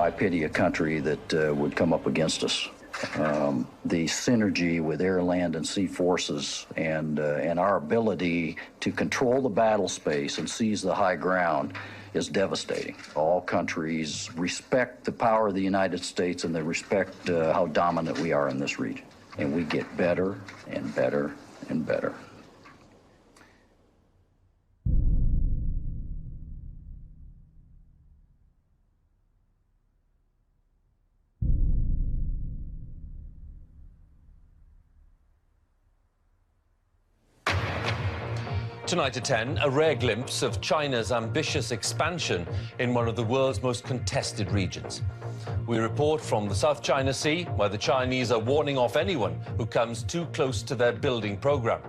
I pity a country that would come up against us. The synergy with air, land, and sea forces and our ability to control the battle space and seize the high ground is devastating. All countries respect the power of the United States, and they respect how dominant we are in this region. And we get better and better and better. Tonight at 10, a rare glimpse of China's ambitious expansion in one of the world's most contested regions. We report from the South China Sea, where the Chinese are warning off anyone who comes too close to their building program.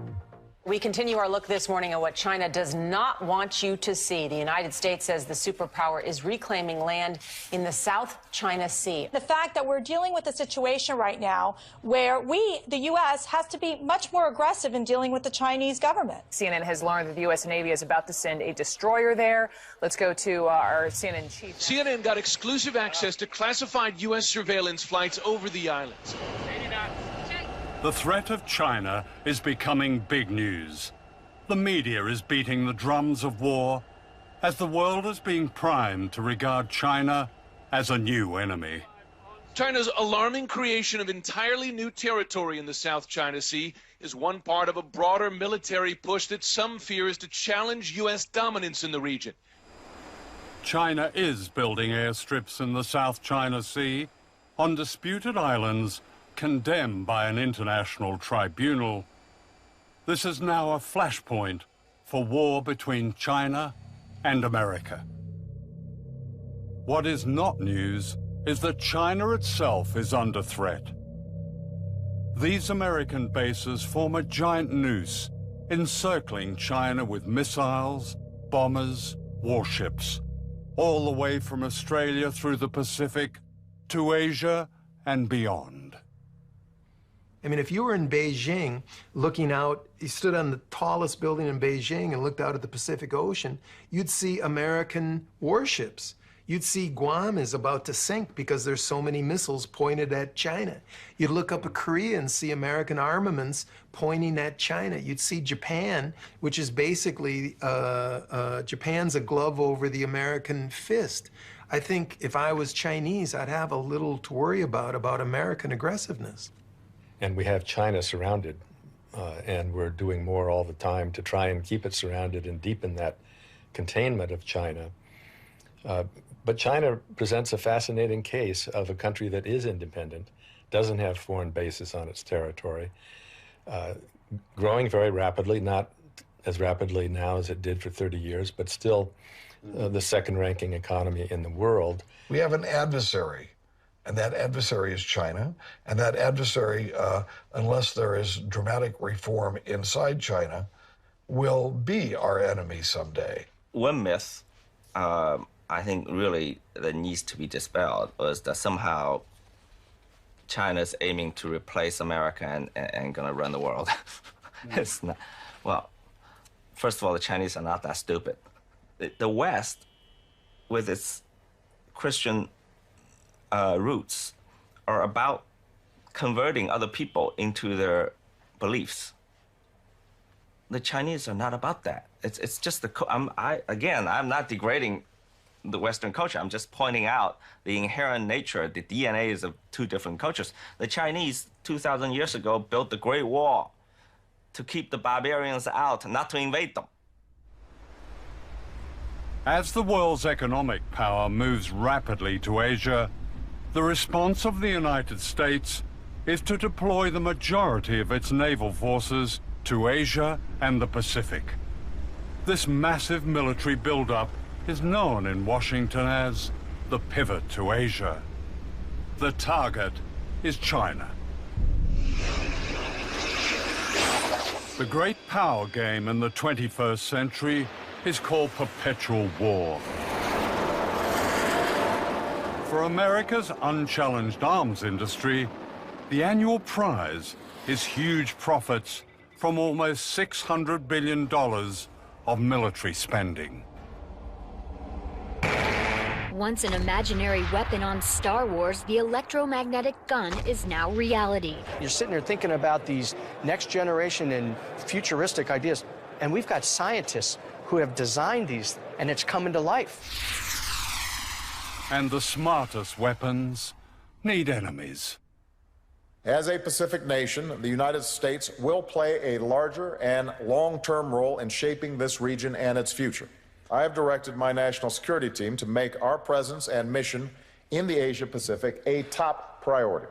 We continue our look this morning at what China does not want you to see. The United States says the superpower is reclaiming land in the South China Sea. The fact that we're dealing with a situation right now where the U.S., has to be much more aggressive in dealing with the Chinese government. CNN has learned that the U.S. Navy is about to send a destroyer there. Let's go to our CNN chief. CNN got exclusive access to classified U.S. surveillance flights over the islands. The threat of China is becoming big news. The media is beating the drums of war as the world is being primed to regard China as a new enemy. China's alarming creation of entirely new territory in the South China Sea is one part of a broader military push that some fear is to challenge U.S. dominance in the region. China is building airstrips in the South China Sea on disputed islands condemned by an international tribunal. This is now a flashpoint for war between China and America. What is not news is that China itself is under threat. These American bases form a giant noose encircling China with missiles, bombers, warships, all the way from Australia through the Pacific to Asia and beyond. I mean, if you were in Beijing looking out, you stood on the tallest building in Beijing and looked out at the Pacific Ocean, you'd see American warships. You'd see Guam is about to sink because there's so many missiles pointed at China. You'd look up at Korea and see American armaments pointing at China. You'd see Japan, which is basically, Japan's a glove over the American fist. I think if I was Chinese, I'd have a little to worry about American aggressiveness. And we have China surrounded, and we're doing more all the time to try and keep it surrounded and deepen that containment of China. But China presents a fascinating case of a country that is independent, doesn't have foreign bases on its territory, growing very rapidly, not as rapidly now as it did for 30 years, but still the second-ranking economy in the world. We have an adversary. And that adversary is China. And that adversary, unless there is dramatic reform inside China, will be our enemy someday. One myth, I think really that needs to be dispelled was that somehow China's aiming to replace America and gonna run the world. It's not. Well, first of all, the Chinese are not that stupid. The West, with its Christian roots, are about converting other people into their beliefs. The Chinese are not about that. It's just I'm not degrading the Western culture. I'm just pointing out the inherent nature, the DNAs of two different cultures. The Chinese 2,000 years ago built the Great Wall to keep the barbarians out, not to invade them. As the world's economic power moves rapidly to Asia, the response of the United States is to deploy the majority of its naval forces to Asia and the Pacific. This massive military buildup is known in Washington as the pivot to Asia. The target is China. The great power game in the 21st century is called perpetual war. For America's unchallenged arms industry, the annual prize is huge profits from almost $600 billion of military spending. Once an imaginary weapon on Star Wars, the electromagnetic gun is now reality. You're sitting there thinking about these next generation and futuristic ideas, and we've got scientists who have designed these, and it's coming to life. And the smartest weapons need enemies. As a Pacific nation, the United States will play a larger and long-term role in shaping this region and its future. I have directed my national security team to make our presence and mission in the Asia-Pacific a top priority.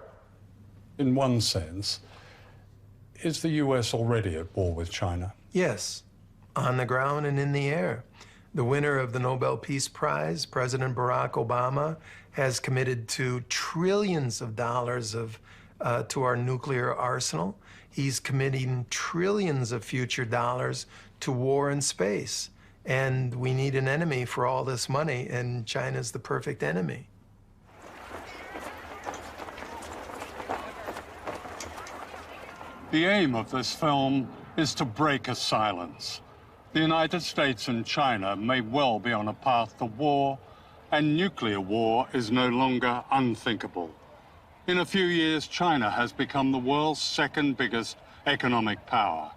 In one sense, is the US already at war with China? Yes, on the ground and in the air. The winner of the Nobel Peace Prize, President Barack Obama, has committed to trillions of dollars to our nuclear arsenal. He's committing trillions of future dollars to war in space. And we need an enemy for all this money, and China's the perfect enemy. The aim of this film is to break a silence. The United States and China may well be on a path to war, and nuclear war is no longer unthinkable. In a few years, China has become the world's second biggest economic power.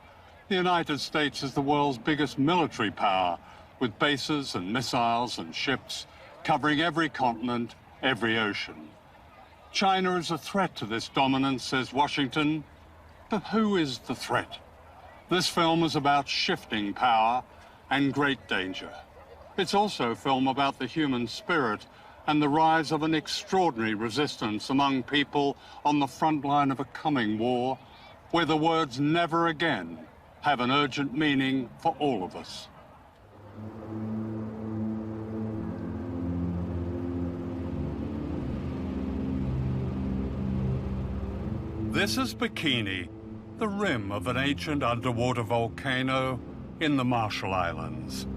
The United States is the world's biggest military power, with bases and missiles and ships covering every continent, every ocean. China is a threat to this dominance, says Washington. But who is the threat? This film is about shifting power and great danger. It's also a film about the human spirit and the rise of an extraordinary resistance among people on the front line of a coming war, where the words "never again" have an urgent meaning for all of us. This is Bikini, the rim of an ancient underwater volcano in the Marshall Islands.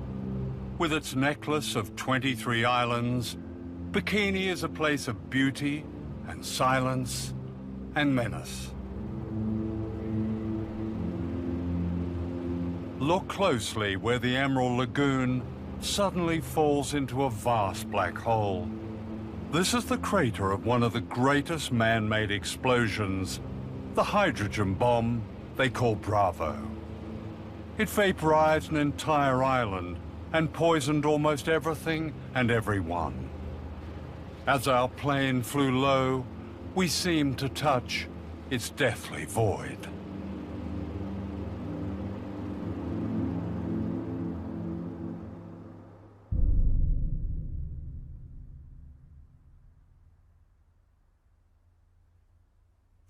With its necklace of 23 islands, Bikini is a place of beauty and silence and menace. Look closely where the Emerald Lagoon suddenly falls into a vast black hole. This is the crater of one of the greatest man-made explosions, the hydrogen bomb they call Bravo. It vaporized an entire island and poisoned almost everything and everyone. As our plane flew low, we seemed to touch its deathly void.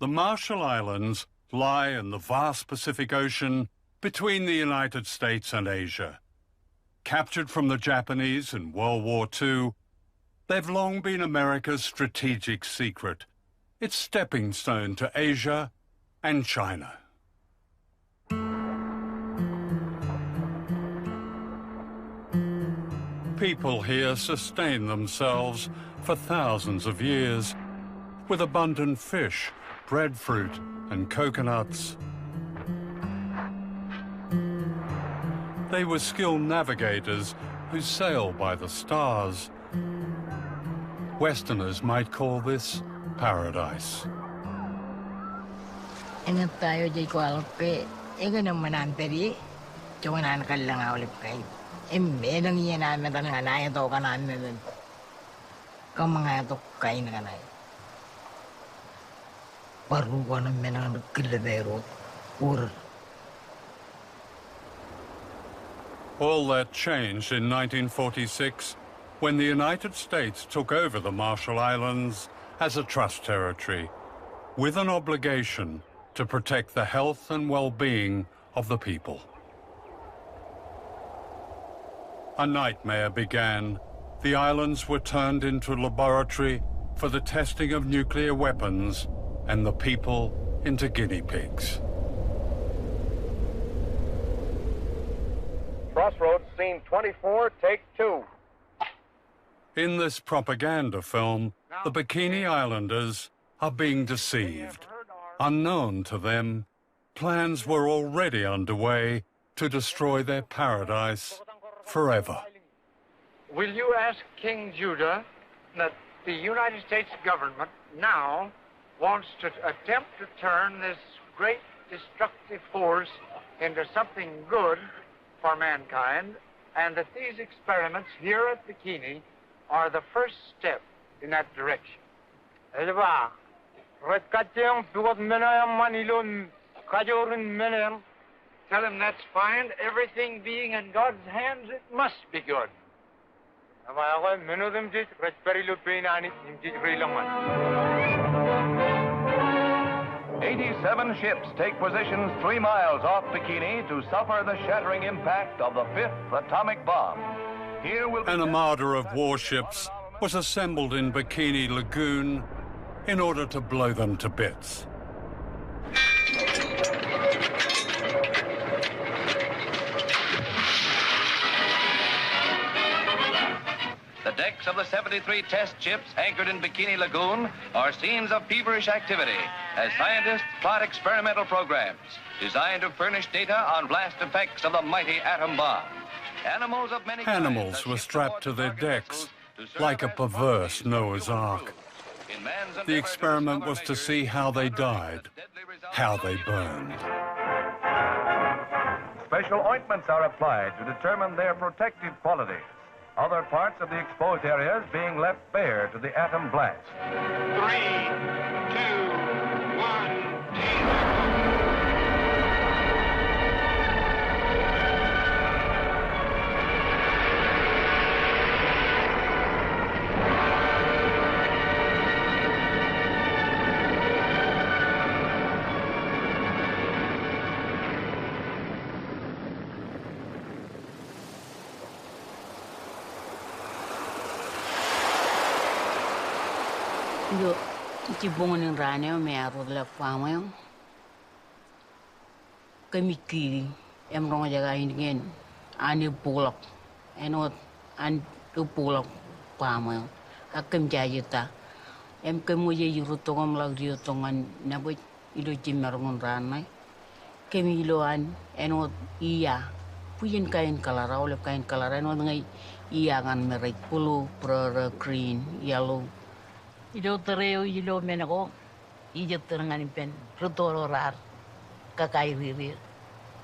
The Marshall Islands lie in the vast Pacific Ocean between the United States and Asia. Captured from the Japanese in World War II, they've long been America's strategic secret, its stepping stone to Asia and China. People here sustain themselves for thousands of years with abundant fish, breadfruit, and coconuts. They were skilled navigators who sail by the stars. Westerners might call this paradise. Ingat tayo di ko alpe, naman anteri, cuman ka lang ulip kayo. Medang iyan namin tanang anay to kanan namin. Kung mga to kain na kanay. Paruwa ng menang kiladero, ur. All that changed in 1946 when the United States took over the Marshall Islands as a trust territory, with an obligation to protect the health and well-being of the people. A nightmare began. The islands were turned into a laboratory for the testing of nuclear weapons and the people into guinea pigs. Crossroads, scene 24, take 2. In this propaganda film, the Bikini Islanders are being deceived. Unknown to them, plans were already underway to destroy their paradise forever. Will you ask King Judah that the United States government now wants to attempt to turn this great destructive force into something good for mankind, and that these experiments here at Bikini are the first step in that direction. Tell him that's fine. Everything being in God's hands, it must be good. 87 ships take positions 3 miles off Bikini to suffer the shattering impact of the 5th atomic bomb. Here will An armada of warships was assembled in Bikini Lagoon in order to blow them to bits. The decks of the 73 test ships anchored in Bikini Lagoon are scenes of feverish activity as scientists plot experimental programs designed to furnish data on blast effects of the mighty atom bomb. Animals were strapped to their decks like a perverse Noah's Ark. The experiment was to see how they died, how they burned. Special ointments are applied to determine their protective qualities. Other parts of the exposed areas being left bare to the atom blast. 3, 2, 1, take. Yo, ci bongonin rane me aro la famo. Kami kiri em rong jaga ingin ani pulak. Enot an tu pulak famo. Akem jayita. Em kemu ye yuru tongam lag rio tongan nabu ilo cimerong rane. Kami iloan enot iya. Puyen kain kalara oleh kain kalara enot ngai iya kan merek pulu pro green yellow. Ilo tereo ilo menako, ije terangan pen, rutoro rar, kakai riri,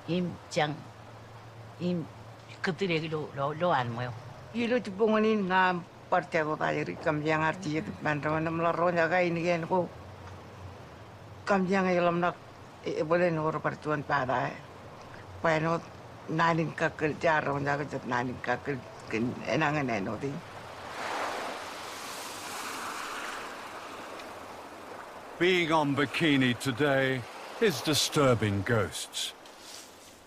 im chang, im ketire ilo lo anmo. Ilo cipunganin ngam partai ko tayo kam yang arti itu bantuan melarong jaga ini kan ko kam yang ilam nak boleh nor pertuan pada, pano nanin kakerja rong jaga jat nanin kaker enangan enoti. Being on Bikini today is disturbing ghosts.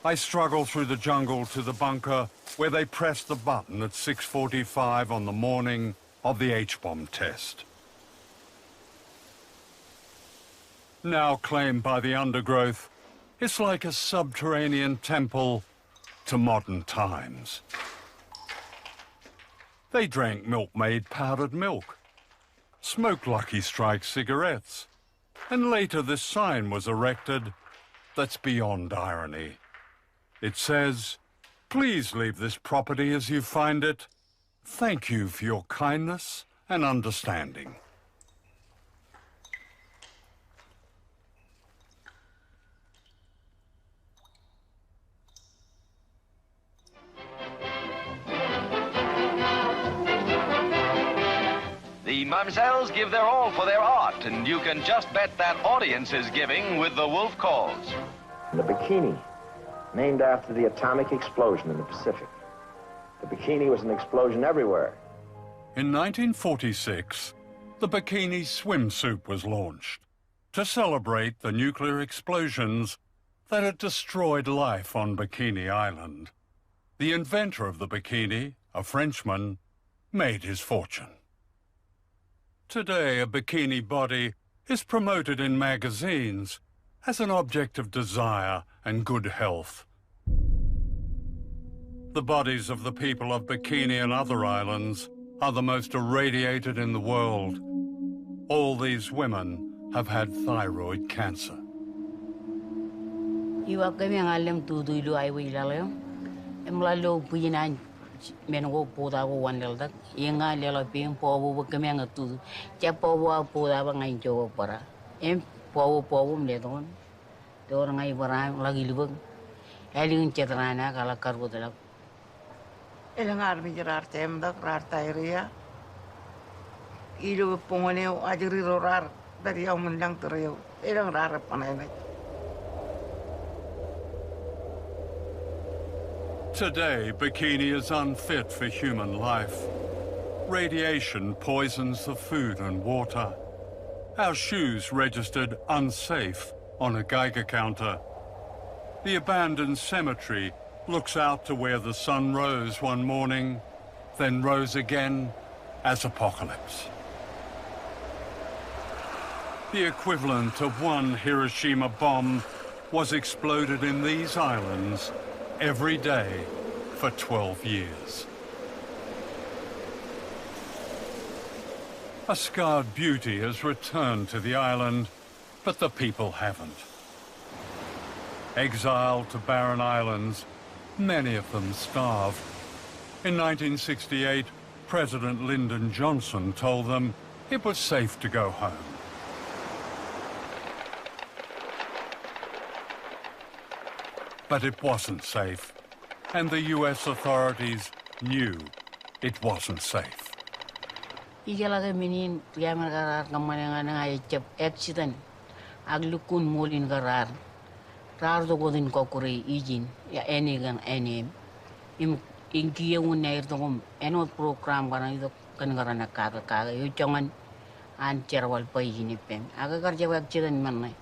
I struggle through the jungle to the bunker where they pressed the button at 6:45 on the morning of the H-bomb test. Now claimed by the undergrowth, it's like a subterranean temple to modern times. They drank milk-made powdered milk, smoked Lucky Strike cigarettes, and later this sign was erected that's beyond irony. It says, "Please leave this property as you find it. Thank you for your kindness and understanding." The Mamsells give their all for their art, and you can just bet that audience is giving with the wolf calls. The Bikini, named after the atomic explosion in the Pacific. The Bikini was an explosion everywhere. In 1946, the Bikini swimsuit was launched to celebrate the nuclear explosions that had destroyed life on Bikini Island. The inventor of the bikini, a Frenchman, made his fortune. Today, a bikini body is promoted in magazines as an object of desire and good health. The bodies of the people of Bikini and other islands are the most irradiated in the world. All these women have had thyroid cancer. Iwa kami ang alam tudo ilo ay wilalem. Emlalo puyinan men go poda go one lelda yenga lela ping po kemang tu cha po poda ba ngai jo para em po le don to ngai bara lagi libang elin chetrana kala karbo dela Ilang armi jerar tem dak rar tairia ilu pongone ajri rorar dari yang mendang tereu ilang rar panai. Today, bikini is unfit for human life. Radiation poisons the food and water. Our shoes registered unsafe on a Geiger counter. The abandoned cemetery looks out to where the sun rose one morning, then rose again as apocalypse. The equivalent of one Hiroshima bomb was exploded in these islands every day for 12 years. A scarred beauty has returned to the island, but the people haven't. Exiled to barren islands, many of them starve. In 1968, President Lyndon Johnson told them it was safe to go home. But it wasn't safe, and the US authorities knew it wasn't safe. Ijala ke minin priamar karar kamane ngana chep accident aglukun molin karar rar do godin kokore ijin ya enigan enim im inkiye unnair tongom enot program kana ido kan garana kaga yo chongan an cherwal payini pem aga karja accident manne.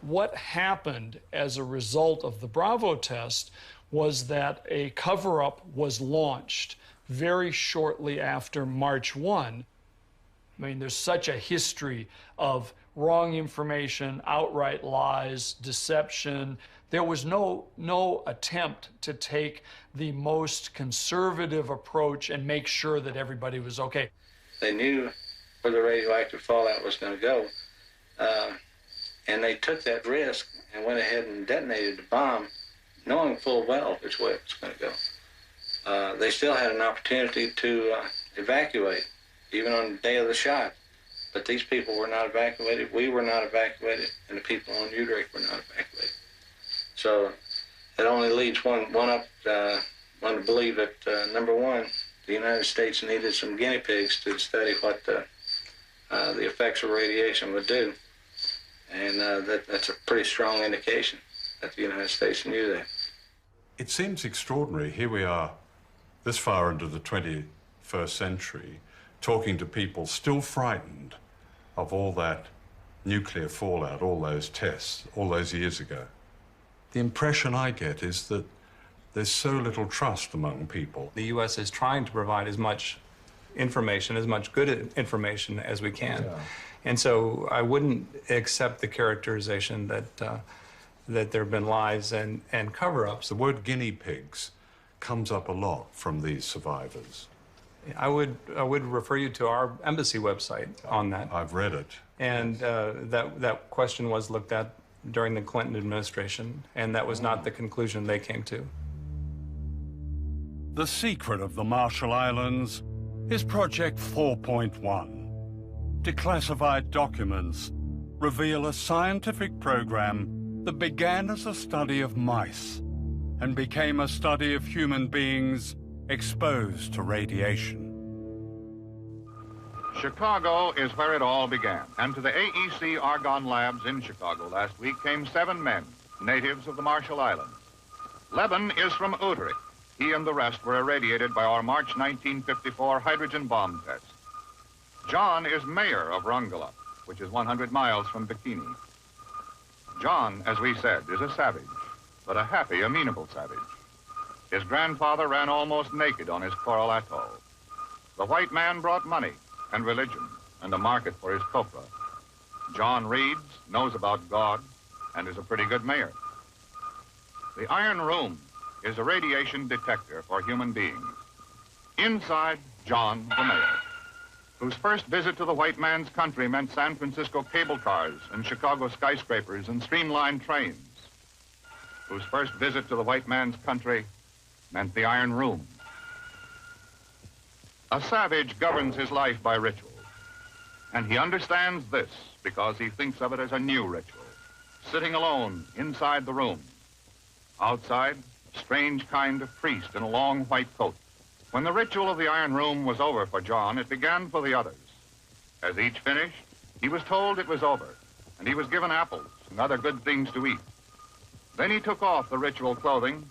What happened as a result of the Bravo test was that a cover-up was launched very shortly after March 1. I mean, there's such a history of wrong information, outright lies, deception. There was no attempt to take the most conservative approach and make sure that everybody was okay. They knew where the radioactive fallout was going to go. And they took that risk and went ahead and detonated the bomb, knowing full well which way it was going to go. They still had an opportunity to evacuate, even on the day of the shot. But these people were not evacuated, we were not evacuated, and the people on Udrich were not evacuated. So it only leads one to believe that, number one, the United States needed some guinea pigs to study what the effects of radiation would do. And that's a pretty strong indication that the United States knew that. It seems extraordinary. Here we are, this far into the 21st century, talking to people still frightened of all that nuclear fallout, all those tests, all those years ago. The impression I get is that there's so little trust among people. The U.S. is trying to provide as much information, as much good information as we can. Yeah. And so I wouldn't accept the characterization that there have been lies and cover-ups. The word guinea pigs comes up a lot from these survivors. I would refer you to our embassy website on that. I've read it. And that question was looked at during the Clinton administration, and that was not the conclusion they came to. The secret of the Marshall Islands is Project 4.1. Declassified documents reveal a scientific program that began as a study of mice and became a study of human beings exposed to radiation. Chicago is where it all began, and to the AEC Argonne Labs in Chicago last week came 7 men, natives of the Marshall Islands. Levin is from Utrecht. He and the rest were irradiated by our March 1954 hydrogen bomb test. John is mayor of Rungala, which is 100 miles from Bikini. John, as we said, is a savage, but a happy, amenable savage. His grandfather ran almost naked on his coral atoll. The white man brought money and religion and a market for his copra. John reads, knows about God, and is a pretty good mayor. The Iron Room is a radiation detector for human beings. Inside, John, the mayor, whose first visit to the white man's country meant San Francisco cable cars and Chicago skyscrapers and streamlined trains, whose first visit to the white man's country meant the Iron Room. A savage governs his life by ritual. And he understands this because he thinks of it as a new ritual. Sitting alone inside the room. Outside, a strange kind of priest in a long white coat. When the ritual of the Iron Room was over for John, it began for the others. As each finished, he was told it was over, and he was given apples and other good things to eat. Then he took off the ritual clothing,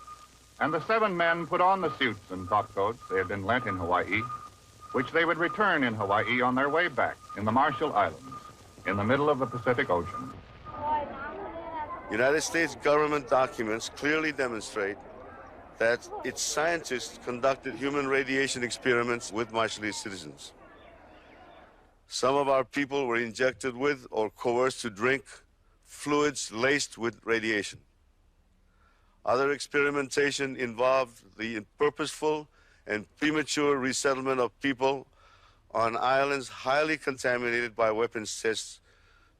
and the 7 men put on the suits and topcoats they had been lent in Hawaii, which they would return in Hawaii on their way back in the Marshall Islands, in the middle of the Pacific Ocean. United States government documents clearly demonstrate that its scientists conducted human radiation experiments with Marshallese citizens. Some of our people were injected with or coerced to drink fluids laced with radiation. Other experimentation involved the purposeful and premature resettlement of people on islands highly contaminated by weapons tests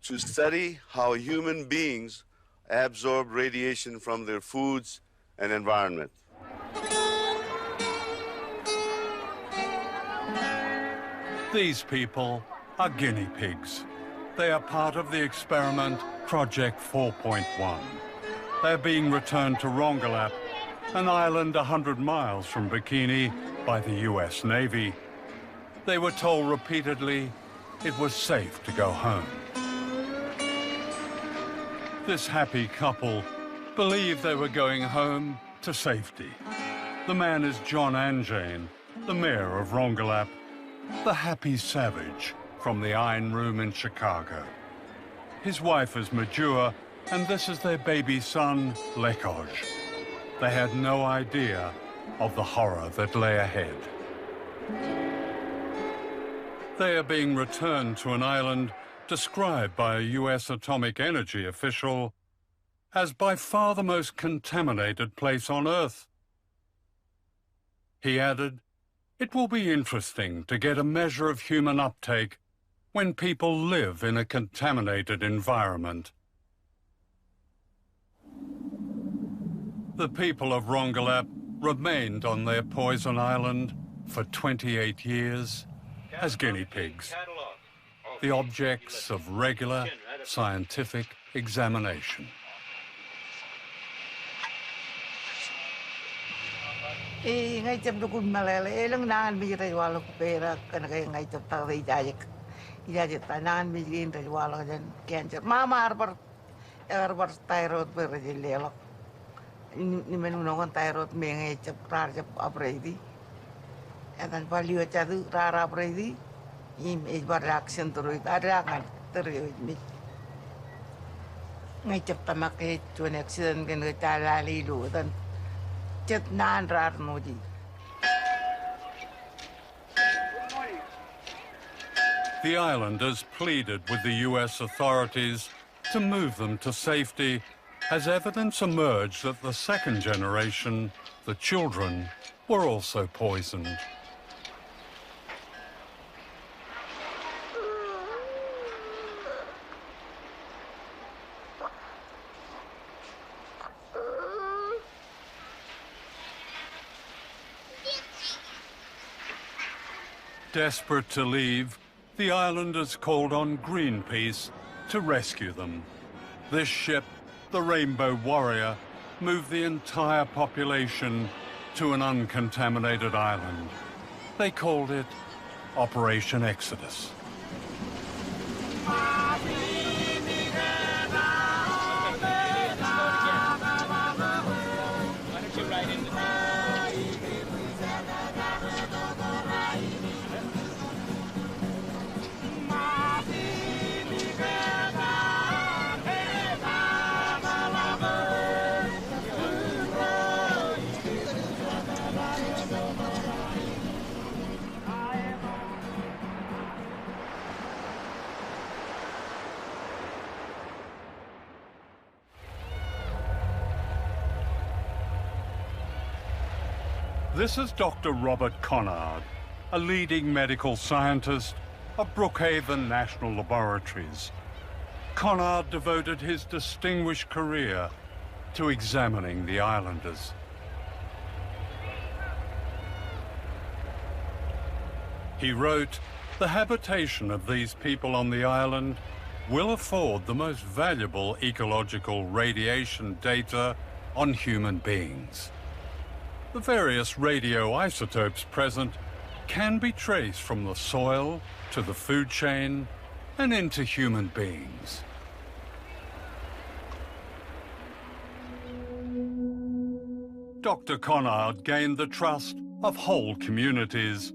to study how human beings absorb radiation from their foods and environment. These people are guinea pigs. They are part of the experiment Project 4.1. They're being returned to Rongelap, an island 100 miles from Bikini, by the US Navy. They were told repeatedly it was safe to go home. This happy couple believed they were going home to safety. The man is John and Jane, the mayor of Rongelap, the happy savage from the Iron Room in Chicago. His wife is Majua, and this is their baby son, Lekoj. They had no idea of the horror that lay ahead. They are being returned to an island described by a US atomic energy official as by far the most contaminated place on Earth. He added, "It will be interesting to get a measure of human uptake when people live in a contaminated environment." The people of Rongelap remained on their poison island for 28 years as guinea pigs, the objects of regular scientific examination. Ngay chập nó cũng malele lang naan mi ray wala ko pera kana kay ngay chập ta ray jajik ta naan mi gin ray wala jan cancer mama arbar thyroid per jilelo ni menu no kon thyroid me ngay chập rar chập apredi etan value cha du rar apredi im is bar reaction terus ada kan terus mi ngay chập ta makai chuan accident kan ta la li lu tan The islanders pleaded with the US authorities to move them to safety as evidence emerged that the second generation, the children, were also poisoned. Desperate to leave, the islanders called on Greenpeace to rescue them. This ship, the Rainbow Warrior, moved the entire population to an uncontaminated island. They called it Operation Exodus. This is Dr. Robert Conard, a leading medical scientist of Brookhaven National Laboratories. Conard devoted his distinguished career to examining the islanders. He wrote, "The habitation of these people on the island will afford the most valuable ecological radiation data on human beings. The various radioisotopes present can be traced from the soil to the food chain and into human beings." Dr. Conard gained the trust of whole communities.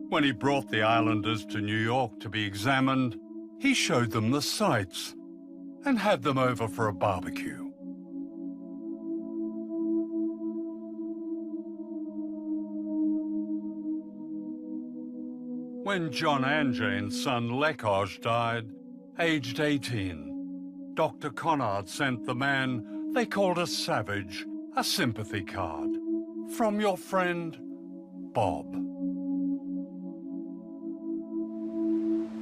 When he brought the islanders to New York to be examined, he showed them the sights and had them over for a barbecue. When John Anjane's son Lekoj died, aged 18, Dr. Conard sent the man they called a savage a sympathy card from your friend, Bob.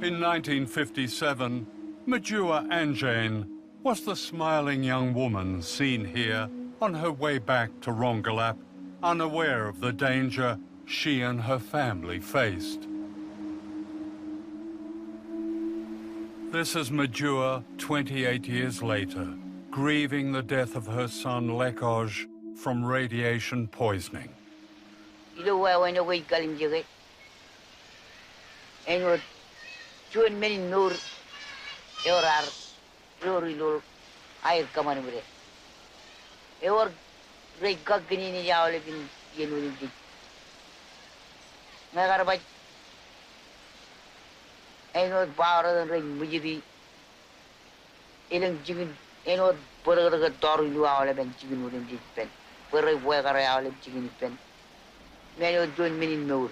In 1957, Majua Anjane was the smiling young woman seen here on her way back to Rongelap, unaware of the danger she and her family faced. This is Majua 28 years later, grieving the death of her son Lekoj from radiation poisoning. Enot power ring mujidi ilang chicken enot pura toru lu awale ben chicken wudin dit pen pura wegare awale chicken pen meno join minin nur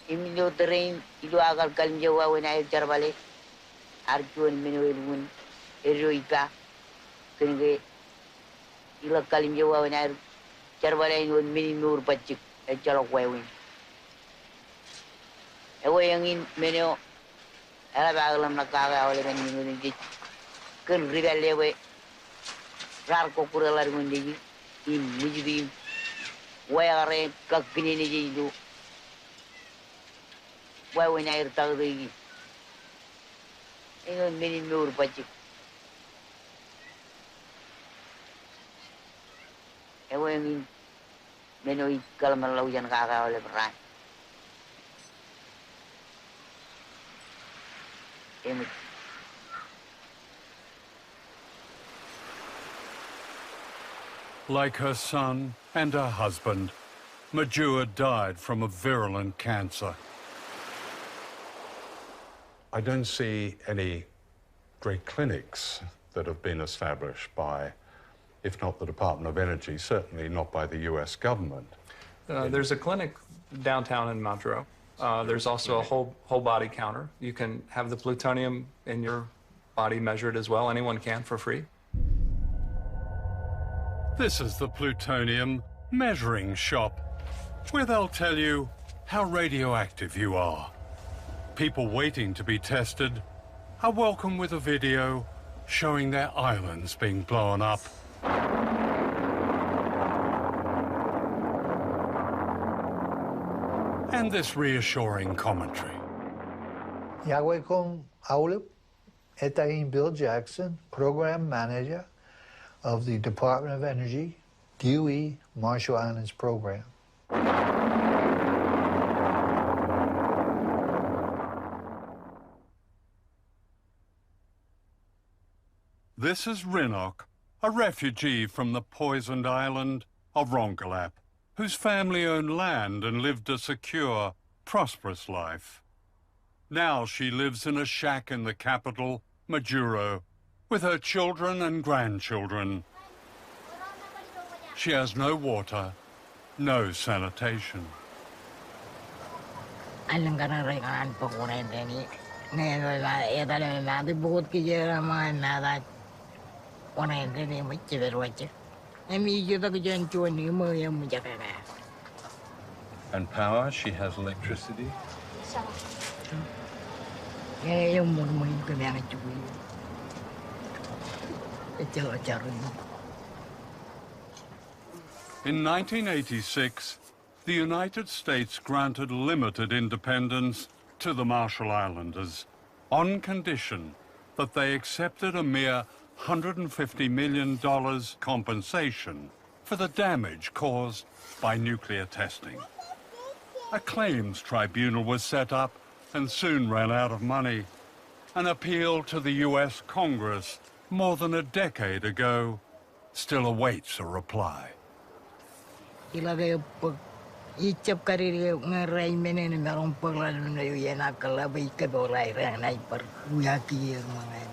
imino terrain ilu agar kalmjewa when I jarbale arjuan meno ilmun eroika kenge ila kalmjewa when I jarbale no minin nur pachik e chalo wewin Ewe yang in menyo, ela bagalam na kaga awale kan yung di, kan rival ewe, rar ko kurala rin di, in mujudi, wayare kakini ni jidu, wawe na irtag di, ingon minin nur pachik, ewe yang in menyo ikalam laujan kaga awale beran. Like her son and her husband, Majua died from a virulent cancer. I don't see any great clinics that have been established by, if not the Department of Energy, certainly not by the US government. There's a clinic downtown in Madro. There's also a whole body counter. You can have the plutonium in your body measured as well. Anyone can for free. This is the plutonium measuring shop, where they'll tell you how radioactive you are. People waiting to be tested are welcome with a video showing their islands being blown up. And this reassuring commentary. Yagwecom Aulip, Etaim Bill Jackson, Program Manager of the Department of Energy, DOE Marshall Islands Program. This is Rinok, a refugee from the poisoned island of Rongelap, whose family owned land and lived a secure, prosperous life. Now she lives in a shack in the capital, Majuro, with her children and grandchildren. She has no water, no sanitation. And power, she has electricity? In 1986, the United States granted limited independence to the Marshall Islanders on condition that they accepted a mere $150 million compensation for the damage caused by nuclear testing. A claims tribunal was set up and soon ran out of money. An appeal to the US Congress more than a decade ago still awaits a reply. Icap karir ngerai menen merong penglalu na yana kalabai kedorai rang nai per uyaki mangai.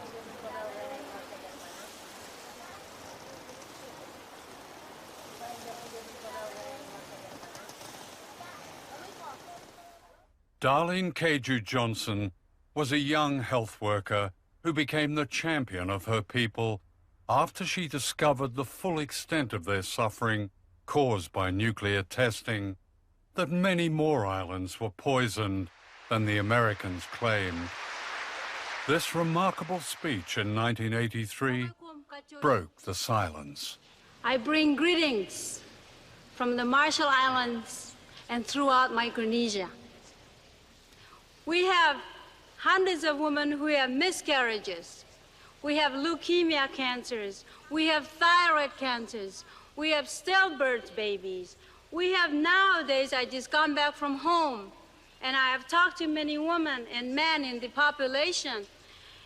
Darlene Keju Johnson was a young health worker who became the champion of her people after she discovered the full extent of their suffering caused by nuclear testing, that many more islands were poisoned than the Americans claimed. This remarkable speech in 1983 broke the silence. I bring greetings from the Marshall Islands and throughout Micronesia. We have hundreds of women who have miscarriages. We have leukemia cancers. We have thyroid cancers. We have stillbirth babies. We have nowadays, I just gone back from home, and I have talked to many women and men in the population,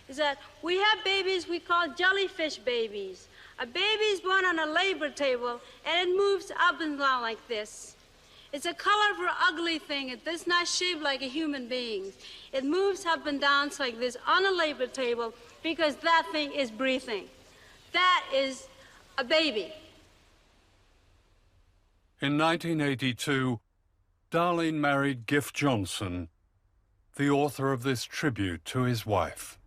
is that we have babies we call jellyfish babies. A baby is born on a labor table, and it moves up and down like this. It's a colorful, ugly thing. It does not shape like a human being. It moves up and down like this on a labor table because that thing is breathing. That is a baby. In 1982, Darlene married Giff Johnson, the author of this tribute to his wife.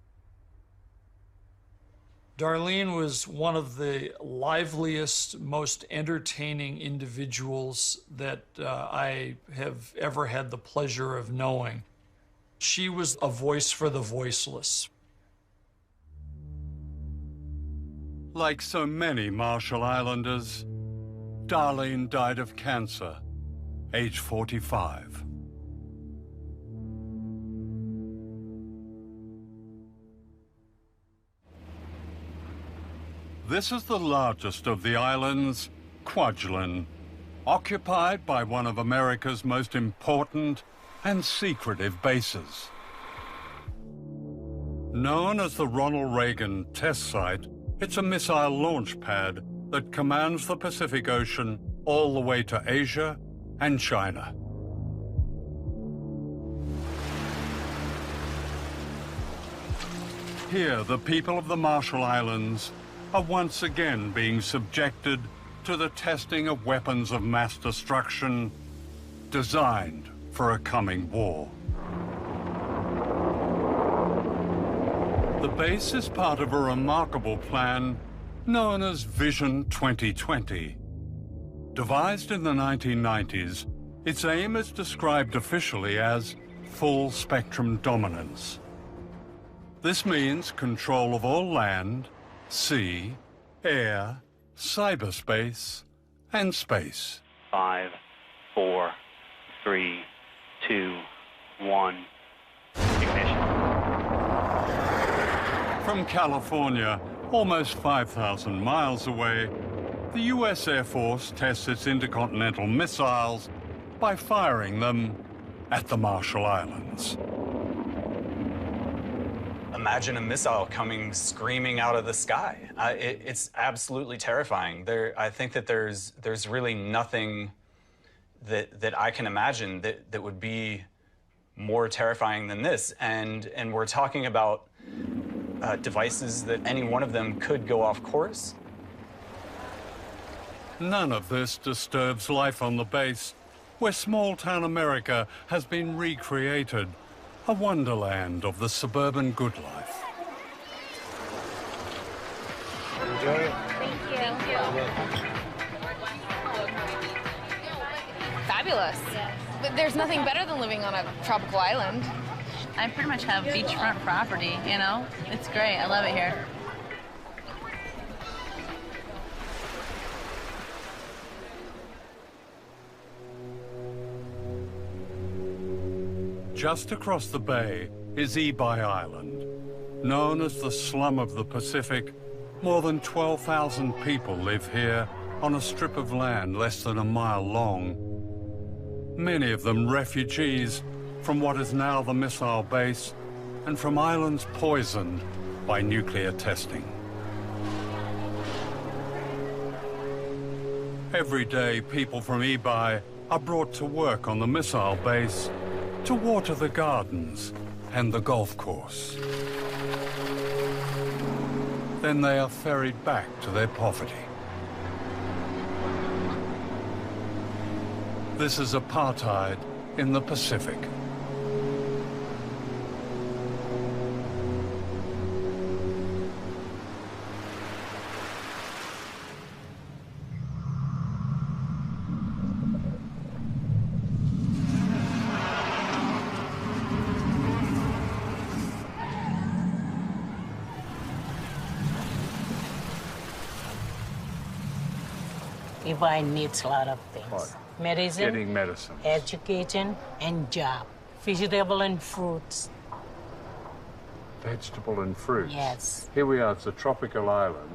Darlene was one of the liveliest, most entertaining individuals that I have ever had the pleasure of knowing. She was a voice for the voiceless. Like so many Marshall Islanders, Darlene died of cancer, age 45. This is the largest of the islands, Kwajalein, occupied by one of America's most important and secretive bases. Known as the Ronald Reagan Test Site, it's a missile launch pad that commands the Pacific Ocean all the way to Asia and China. Here, the people of the Marshall Islands are once again being subjected to the testing of weapons of mass destruction designed for a coming war. The base is part of a remarkable plan known as Vision 2020. Devised in the 1990s, its aim is described officially as full spectrum dominance. This means control of all land, sea, air, cyberspace, and space. 5, 4, 3, 2, 1, ignition. From California, almost 5,000 miles away, the U.S. Air Force tests its intercontinental missiles by firing them at the Marshall Islands. Imagine a missile coming screaming out of the sky. It's absolutely terrifying. I think that there's really nothing that I can imagine that would be more terrifying than this. And we're talking about devices that any one of them could go off course. None of this disturbs life on the base, where small-town America has been recreated, a wonderland of the suburban good life. Enjoy it. Thank you. Thank you. Fabulous. But there's nothing better than living on a tropical island. I pretty much have beachfront property, you know? It's great. I love it here. Just across the bay is Ibai Island. Known as the slum of the Pacific, more than 12,000 people live here on a strip of land less than a mile long. Many of them refugees from what is now the missile base and from islands poisoned by nuclear testing. Every day, people from Ibai are brought to work on the missile base to water the gardens and the golf course. Then they are ferried back to their poverty. This is apartheid in the Pacific. Ibai needs a lot of things. What? Medicine, Getting medicine. education, and job. Vegetable and fruits. Vegetable and fruits. Yes. Here we are, it's a tropical island,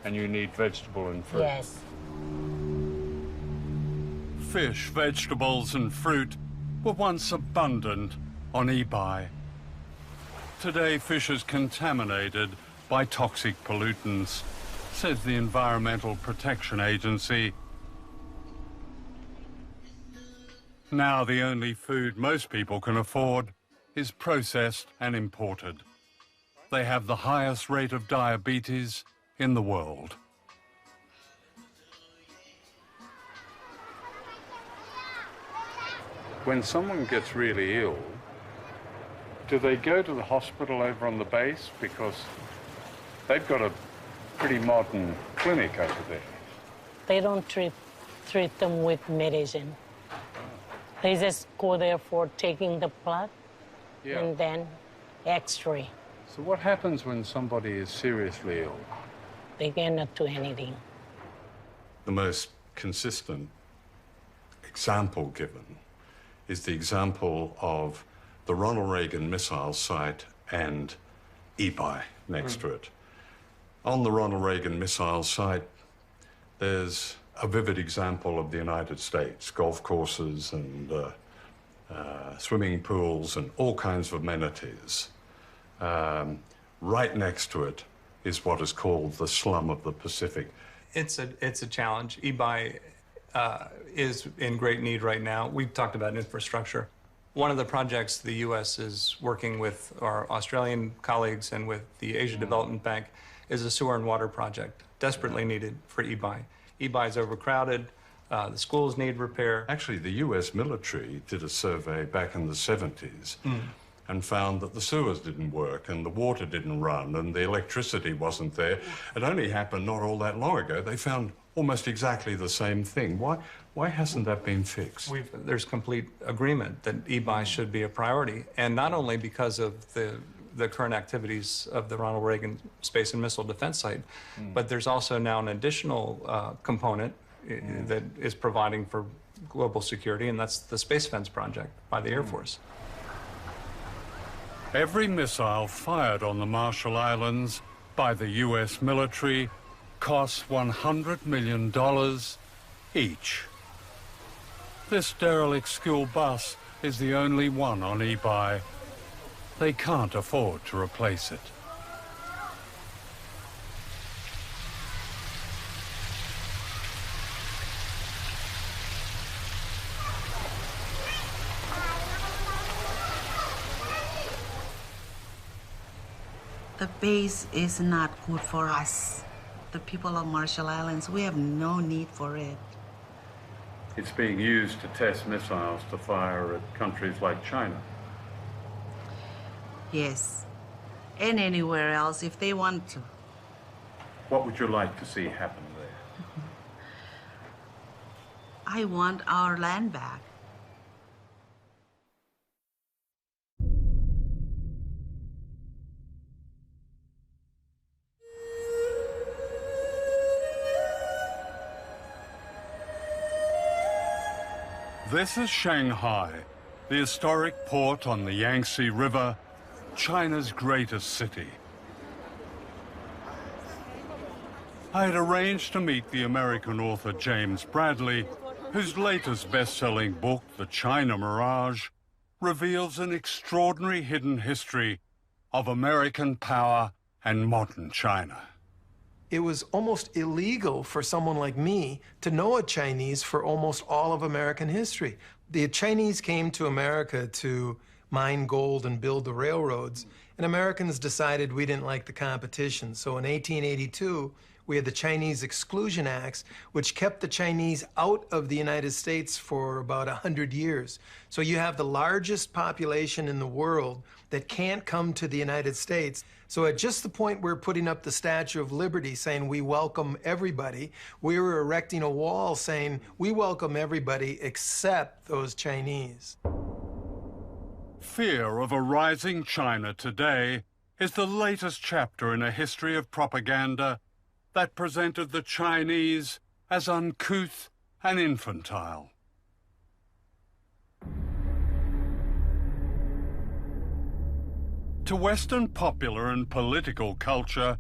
and you need vegetable and fruit. Yes. Fish, vegetables, and fruit were once abundant on Ibai. Today, fish is contaminated by toxic pollutants, says the Environmental Protection Agency. Now the only food most people can afford is processed and imported. They have the highest rate of diabetes in the world. When someone gets really ill, do they go to the hospital over on the base? Because they've got a pretty modern clinic over there. They don't treat them with medicine. They just go there for taking the blood and then X-ray. So what happens when somebody is seriously ill? They cannot do anything. The most consistent example given is the example of the Ronald Reagan missile site and Ibai next to it. On the Ronald Reagan missile site, there's a vivid example of the United States, golf courses and swimming pools and all kinds of amenities. Right next to it is what is called the slum of the Pacific. It's a challenge. Ibai is in great need right now. We've talked about infrastructure. One of the projects the U.S. is working with our Australian colleagues and with the Asia Development Bank is a sewer and water project, desperately needed for Ibai. Ibai is overcrowded. The schools need repair. Actually, the U.S. military did a survey back in the 70s and found that the sewers didn't work and the water didn't run and the electricity wasn't there. It only happened not all that long ago. They found almost exactly the same thing. Why hasn't that been fixed? There's complete agreement that Ibai should be a priority, and not only because of the current activities of the Ronald Reagan Space and Missile Defense Site, but there's also now an additional component that is providing for global security, and that's the Space Fence project by the Air Force. Every missile fired on the Marshall Islands by the U.S. military costs $100 million each. This derelict school bus is the only one on Ibai. They can't afford to replace it. The base is not good for us. The people of Marshall Islands, we have no need for it. It's being used to test missiles to fire at countries like China. Yes, and anywhere else if they want to. What would you like to see happen there? I want our land back. This is Shanghai, the historic port on the Yangtze River, China's greatest city. I had arranged to meet the American author James Bradley, whose latest best-selling book, The China Mirage, reveals an extraordinary hidden history of American power and modern China. It was almost illegal for someone like me to know a Chinese for almost all of American history. The Chinese came to America to mine gold and build the railroads, and Americans decided we didn't like the competition. So in 1882, we had the Chinese Exclusion Acts, which kept the Chinese out of the United States for about 100 years. So you have the largest population in the world that can't come to the United States. So at just the point we're putting up the Statue of Liberty saying we welcome everybody, we were erecting a wall saying we welcome everybody except those Chinese. Fear of a rising China today is the latest chapter in a history of propaganda that presented the Chinese as uncouth and infantile. To Western popular and political culture,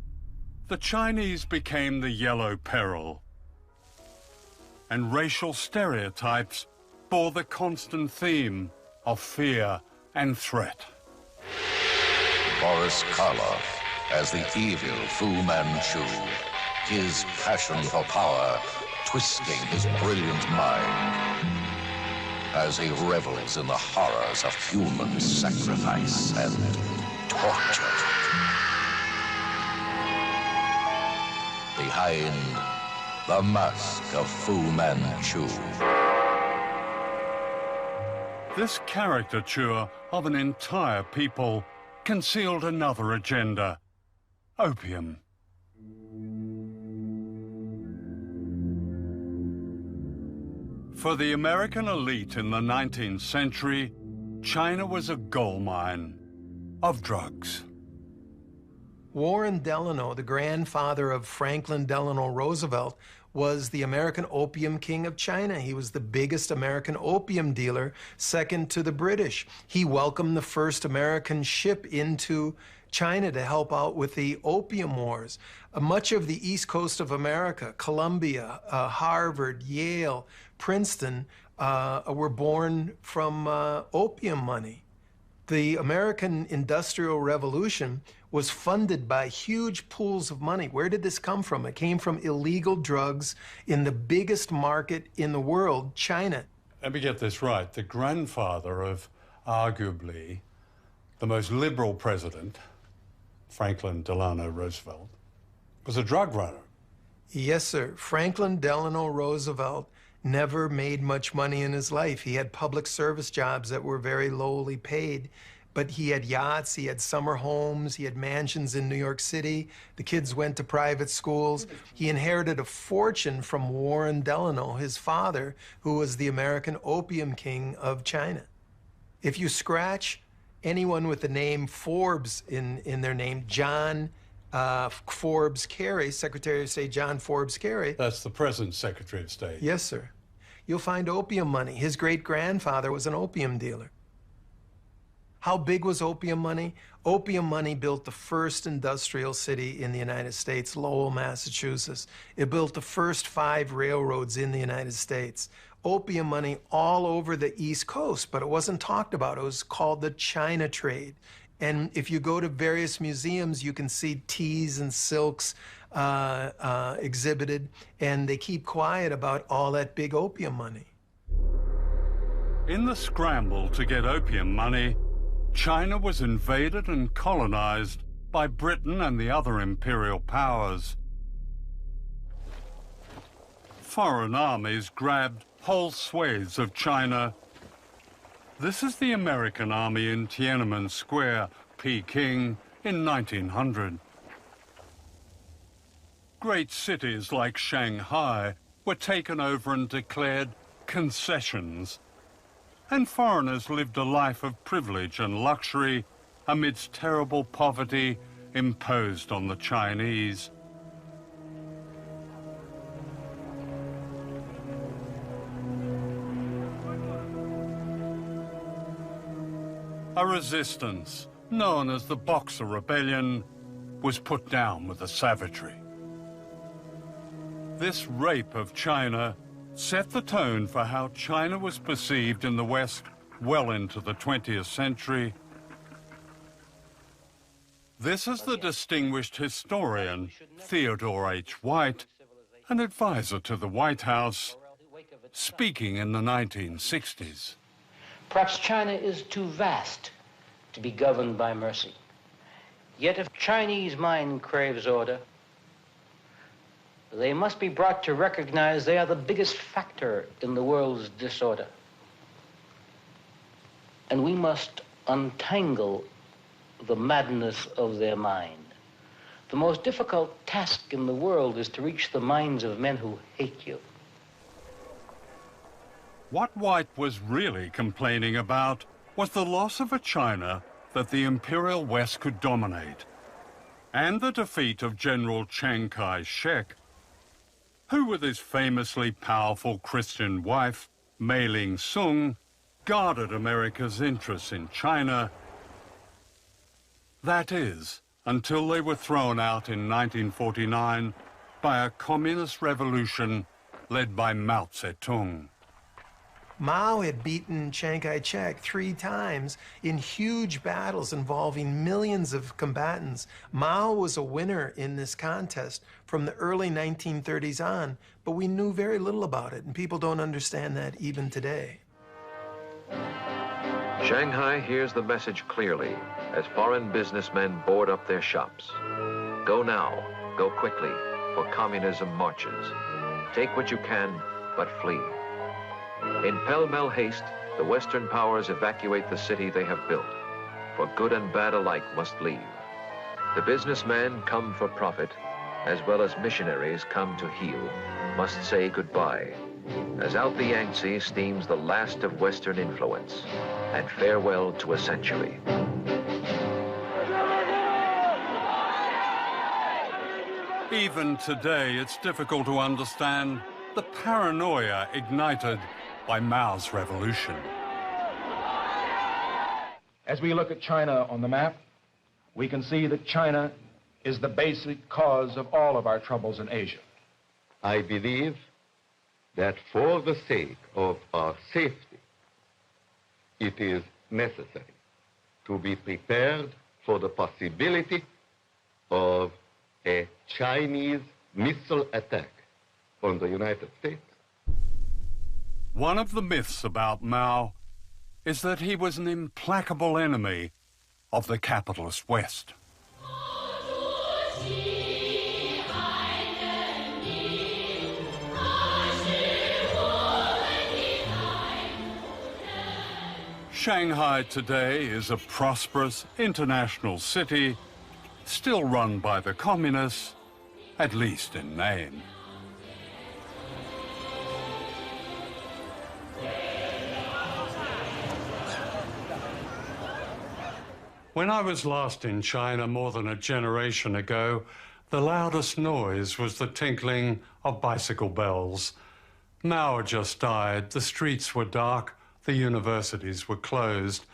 the Chinese became the yellow peril, and racial stereotypes bore the constant theme of fear and threat. Boris Karloff as the evil Fu Manchu, his passion for power twisting his brilliant mind as he revels in the horrors of human sacrifice and torture. Behind the mask of Fu Manchu. This caricature of an entire people concealed another agenda: opium. For the American elite in the 19th century, China was a goldmine of drugs. Warren Delano, the grandfather of Franklin Delano Roosevelt, was the American opium king of China. He was the biggest American opium dealer, second to the British. He welcomed the first American ship into China to help out with the opium wars. Much of the east coast of America, Columbia, Harvard, Yale, Princeton, were born from opium money. The American Industrial Revolution was funded by huge pools of money. Where did this come from? It came from illegal drugs in the biggest market in the world, China. Let me get this right. The grandfather of arguably the most liberal president, Franklin Delano Roosevelt, was a drug runner. Yes, sir. Franklin Delano Roosevelt never made much money in his life. He had public service jobs that were very lowly paid, but he had yachts, he had summer homes, he had mansions in New York City. The kids went to private schools. He inherited a fortune from Warren Delano, his father, who was the American opium king of China. If you scratch anyone with the name Forbes in their name, John Forbes Carey, Secretary of State John Forbes Carey. That's the present Secretary of State. Yes, sir. You'll find opium money. His great-grandfather was an opium dealer. How big was opium money? Opium money built the first industrial city in the United States, Lowell, Massachusetts. It built the first 5 railroads in the United States. Opium money all over the East Coast, but it wasn't talked about. It was called the China trade. And if you go to various museums, you can see teas and silks exhibited, and they keep quiet about all that big opium money. In the scramble to get opium money, China was invaded and colonized by Britain and the other imperial powers. Foreign armies grabbed whole swathes of China. This is the American army in Tiananmen Square, Peking, in 1900. Great cities like Shanghai were taken over and declared concessions, and foreigners lived a life of privilege and luxury amidst terrible poverty imposed on the Chinese. A resistance, known as the Boxer Rebellion, was put down with the savagery. This rape of China set the tone for how China was perceived in the West well into the 20th century. This is the distinguished historian Theodore H. White, an advisor to the White House, speaking in the 1960s. Perhaps China is too vast to be governed by mercy. Yet if Chinese mind craves order, they must be brought to recognize they are the biggest factor in the world's disorder. And we must untangle the madness of their mind. The most difficult task in the world is to reach the minds of men who hate you. What White was really complaining about was the loss of a China that the imperial West could dominate, and the defeat of General Chiang Kai-shek, who with his famously powerful Christian wife, Mei Ling-sung, guarded America's interests in China. That is, until they were thrown out in 1949 by a communist revolution led by Mao Zedong. Mao had beaten Chiang Kai-shek 3 times in huge battles involving millions of combatants. Mao was a winner in this contest from the early 1930s on, but we knew very little about it, and people don't understand that even today. Shanghai hears the message clearly as foreign businessmen board up their shops. Go now, go quickly, for communism marches. Take what you can, but flee. In pell-mell haste, the Western powers evacuate the city they have built, for good and bad alike must leave. The businessmen come for profit, as well as missionaries come to heal, must say goodbye, as out the Yangtze steams the last of Western influence, and farewell to a century. Even today, it's difficult to understand the paranoia ignited by Mao's revolution. As we look at China on the map, we can see that China is the basic cause of all of our troubles in Asia. I believe that for the sake of our safety, it is necessary to be prepared for the possibility of a Chinese missile attack on the United States. One of the myths about Mao is that he was an implacable enemy of the capitalist West. Shanghai today is a prosperous international city, still run by the communists, at least in name. When I was last in China more than a generation ago, the loudest noise was the tinkling of bicycle bells. Mao had just died, the streets were dark, the universities were closed.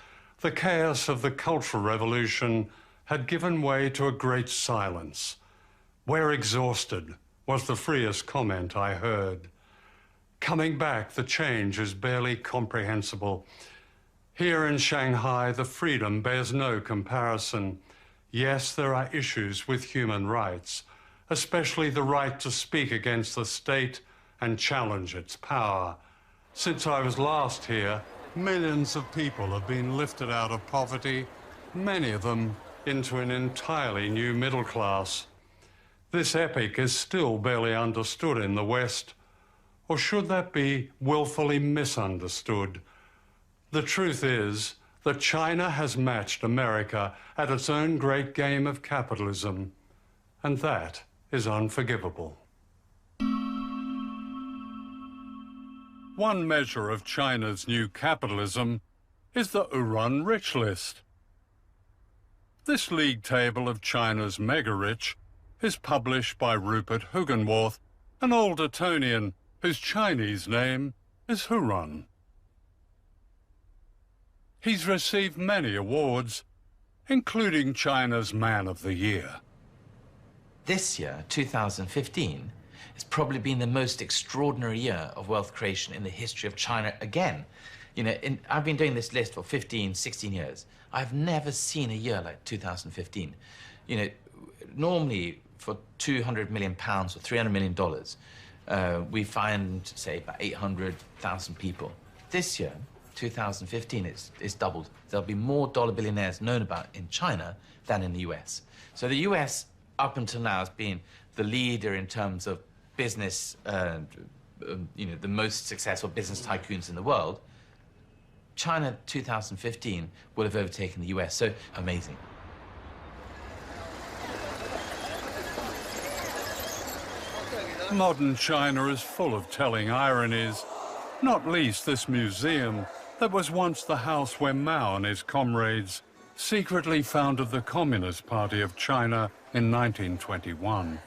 The chaos of the Cultural Revolution had given way to a great silence. "We're exhausted," was the freest comment I heard. Coming back, the change is barely comprehensible. Here in Shanghai, the freedom bears no comparison. Yes, there are issues with human rights, especially the right to speak against the state and challenge its power. Since I was last here, millions of people have been lifted out of poverty, many of them into an entirely new middle class. This epic is still barely understood in the West, or should that be willfully misunderstood? The truth is that China has matched America at its own great game of capitalism, and that is unforgivable. One measure of China's new capitalism is the Uran Rich List. This league table of China's mega-rich is published by Rupert Hugenworth, an old Etonian whose Chinese name is Huron. He's received many awards, including China's Man of the Year. This year, 2015, has probably been the most extraordinary year of wealth creation in the history of China again. You know, I've been doing this list for 15, 16 years. I've never seen a year like 2015. You know, normally for 200 million pounds or $300 million, we find, say, about 800,000 people. This year, 2015, it's doubled. There'll be more dollar billionaires known about in China than in the US. So the US, up until now, has been the leader in terms of business, you know, the most successful business tycoons in the world. China 2015 will have overtaken the US, so amazing. Modern China is full of telling ironies, not least this museum that was once the house where Mao and his comrades secretly founded the Communist Party of China in 1921.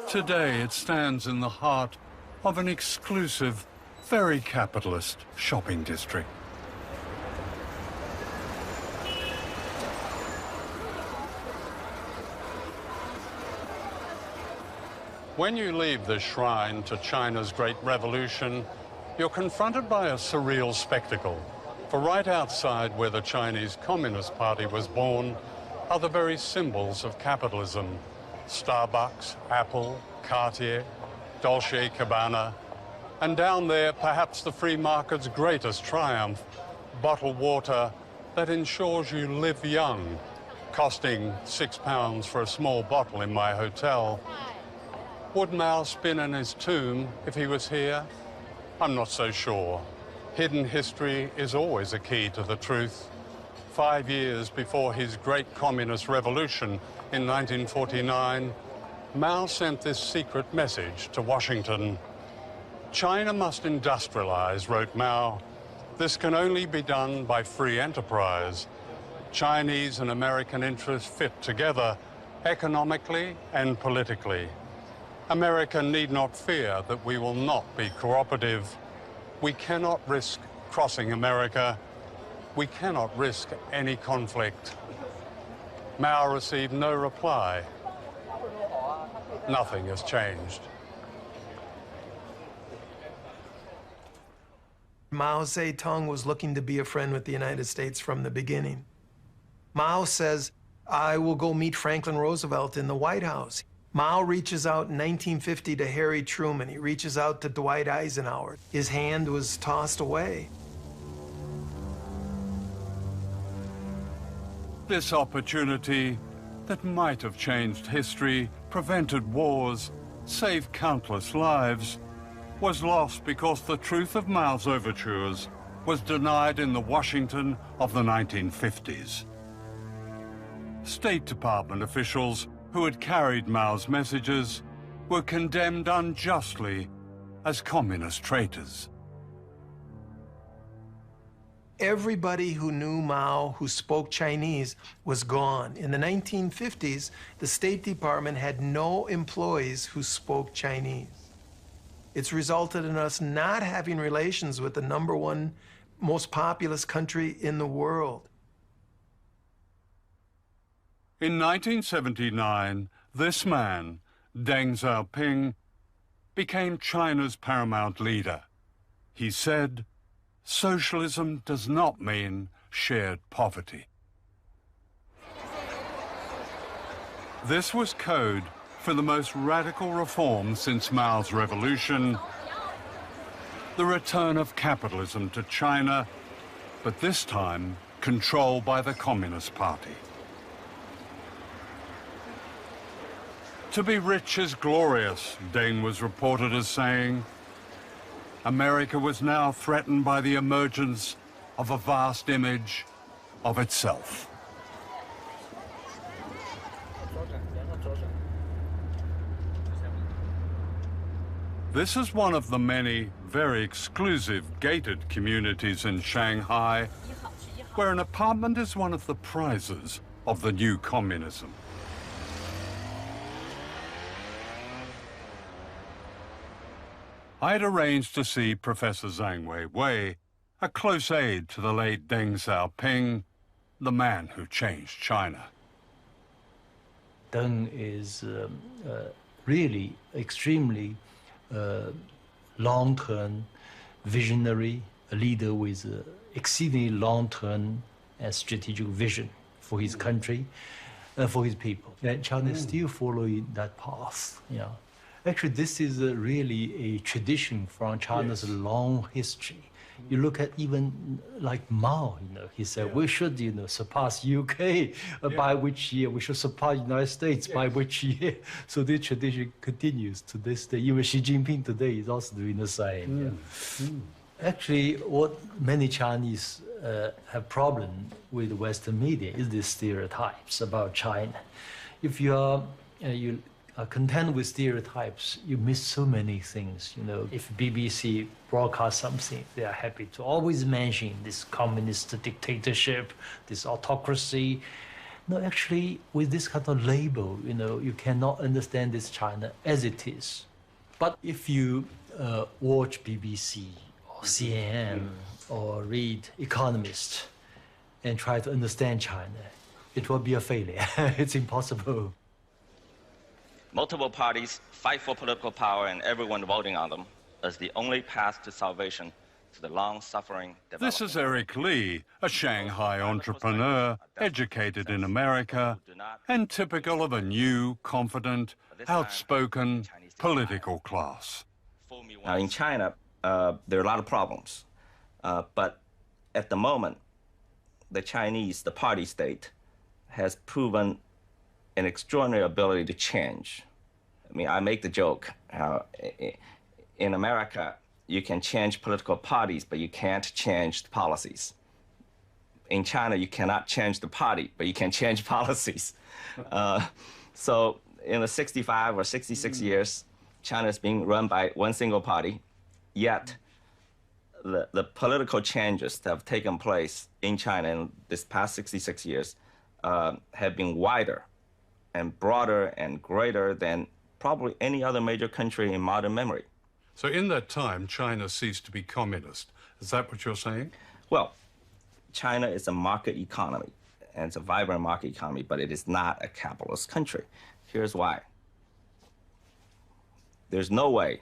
Today it stands in the heart of an exclusive, very capitalist shopping district. When you leave this shrine to China's Great Revolution, you're confronted by a surreal spectacle. For right outside where the Chinese Communist Party was born are the very symbols of capitalism. Starbucks, Apple, Cartier, Dolce & Gabbana, and down there, perhaps the free market's greatest triumph, bottled water that ensures you live young, costing £6 for a small bottle in my hotel. Would Mao spin in his tomb if he was here? I'm not so sure. Hidden history is always a key to the truth. 5 years before his great communist revolution in 1949, Mao sent this secret message to Washington. China must industrialize, wrote Mao. This can only be done by free enterprise. Chinese and American interests fit together economically and politically. America need not fear that we will not be cooperative. We cannot risk crossing America. We cannot risk any conflict. Mao received no reply. Nothing has changed. Mao Zedong was looking to be a friend with the United States from the beginning. Mao says, I will go meet Franklin Roosevelt in the White House. Mao reaches out in 1950 to Harry Truman. He reaches out to Dwight Eisenhower. His hand was tossed away. This opportunity that might have changed history, prevented wars, saved countless lives, was lost because the truth of Mao's overtures was denied in the Washington of the 1950s. State Department officials who had carried Mao's messages were condemned unjustly as communist traitors. Everybody who knew Mao, who spoke Chinese, was gone. In the 1950s, the State Department had no employees who spoke Chinese. It's resulted in us not having relations with the #1 most populous country in the world. In 1979, this man, Deng Xiaoping, became China's paramount leader. He said, socialism does not mean shared poverty. This was code for the most radical reform since Mao's revolution, the return of capitalism to China, but this time controlled by the Communist Party. To be rich is glorious, Deng was reported as saying. America was now threatened by the emergence of a vast image of itself. This is one of the many very exclusive gated communities in Shanghai, where an apartment is one of the prizes of the new communism. I had arranged to see Professor Zhang Weiwei, a close aide to the late Deng Xiaoping, the man who changed China. Deng is really extremely long-term visionary, a leader with exceedingly long-term and strategic vision for his country, for his people. And China is still following that path. You know. Actually, this is really a tradition from China's long history. You look at even like Mao, you know, he said we should, you know, surpass UK by which year we should surpass United States by which year. So this tradition continues to this day. Even Xi Jinping today is also doing the same. Actually, what many Chinese have problem with Western media is the stereotypes about China. If you are content with stereotypes, you miss so many things. You know, if BBC broadcasts something, they are happy to always mention this communist dictatorship, this autocracy. No, actually, with this kind of label, you know, you cannot understand this China as it is. But if you watch BBC or CNN or read Economist and try to understand China, it will be a failure. It's impossible. Multiple parties fight for political power and everyone voting on them as the only path to salvation to the long-suffering development. This is Eric Lee, a Shanghai entrepreneur, educated in America, and typical of a new, confident, outspoken political class. Now, in China, there are a lot of problems, but at the moment, the Chinese, the party state, has proven an extraordinary ability to change. I mean, I make the joke how in America, you can change political parties, but you can't change the policies. In China, you cannot change the party, but you can change policies. So in the 65 or 66 years, China is being run by one single party, yet the political changes that have taken place in China in this past 66 years have been wider and broader and greater than probably any other major country in modern memory. So in that time, China ceased to be communist. Is that what you're saying? Well, China is a market economy, and it's a vibrant market economy, but it is not a capitalist country. Here's why. There's no way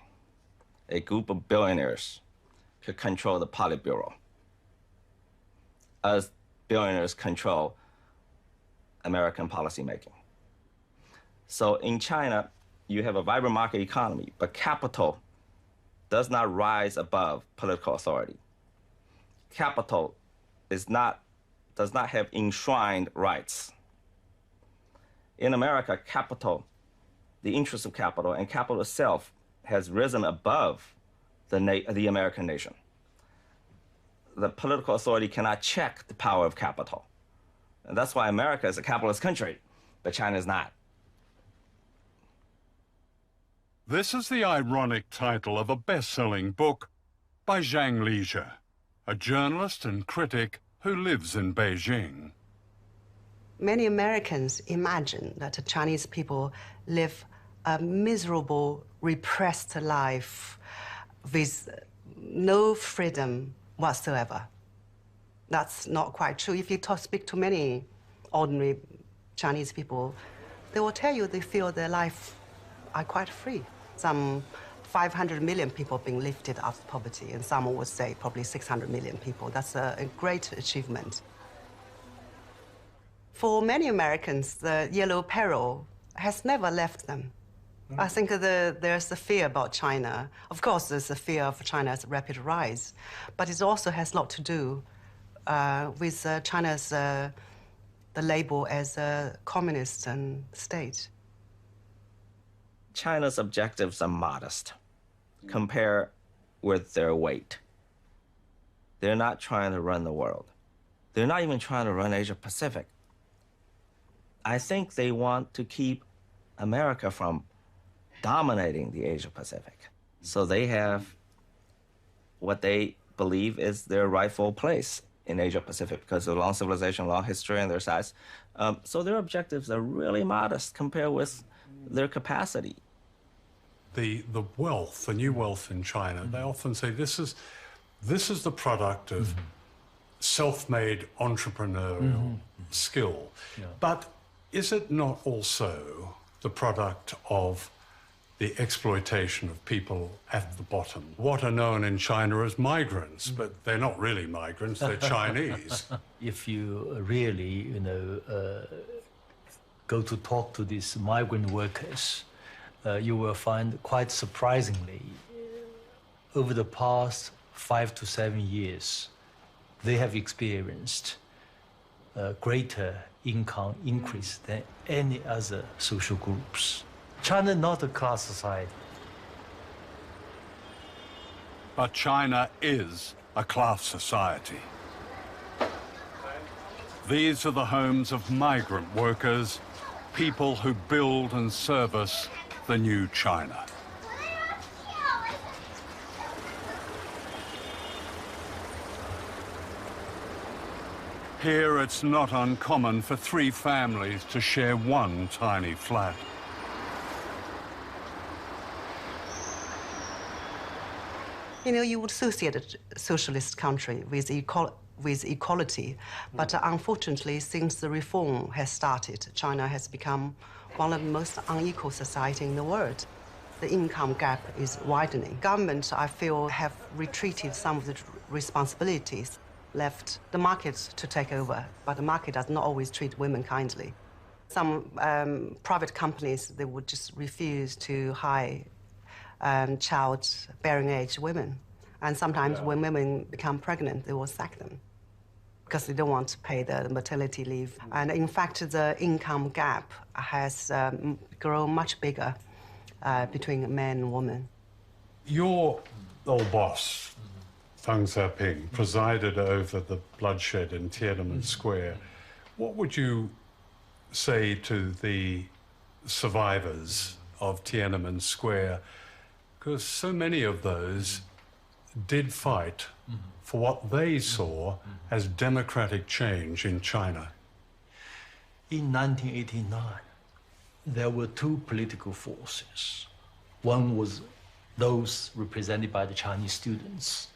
a group of billionaires could control the Politburo as billionaires control American policymaking. So in China, you have a vibrant market economy, but capital does not rise above political authority. Capital does not have enshrined rights. In America, capital, the interest of capital and capital itself has risen above the American nation. The political authority cannot check the power of capital. And that's why America is a capitalist country, but China is not. This is the ironic title of a best-selling book by Zhang Liezhi, a journalist and critic who lives in Beijing. Many Americans imagine that the Chinese people live a miserable, repressed life with no freedom whatsoever. That's not quite true. If you speak to many ordinary Chinese people, they will tell you they feel their life are quite free. Some 500 million people being lifted out of poverty, and some would say probably 600 million people. That's a great achievement. For many Americans, the yellow peril has never left them. I think there's a fear about China. Of course, there's a fear of China's rapid rise, but it also has a lot to do with China's the label as a communist state. China's objectives are modest compared with their weight. They're not trying to run the world. They're not even trying to run Asia Pacific. I think they want to keep America from dominating the Asia Pacific. So they have what they believe is their rightful place in Asia Pacific because of the long civilization, long history, and their size. So their objectives are really modest compared with their capacity. The wealth, the new wealth in China, they often say this is the product of self-made entrepreneurial skill. Yeah. But is it not also the product of the exploitation of people at the bottom? What are known in China as migrants, but they're not really migrants, they're Chinese. If you really, go to talk to these migrant workers, you will find quite surprisingly, over the past 5 to 7 years, they have experienced a greater income increase than any other social groups. China is not a class society. But China is a class society. These are the homes of migrant workers, people who build and service the new China. Here, it's not uncommon for 3 families to share one tiny flat. You would associate a socialist country with equality, but unfortunately, since the reform has started, China has become one of the most unequal societies in the world. The income gap is widening. Government, I feel, have retreated some of the responsibilities, left the market to take over, but the market does not always treat women kindly. Some private companies, they would just refuse to hire child-bearing age women. And sometimes when women become pregnant, they will sack them because they don't want to pay the maternity leave. And in fact, the income gap has grown much bigger between men and women. Your old boss, Deng Xiaoping, presided over the bloodshed in Tiananmen Square. What would you say to the survivors of Tiananmen Square? Because so many of those did fight for what they saw as democratic change in China. In 1989, there were 2 political forces. One was those represented by the Chinese students.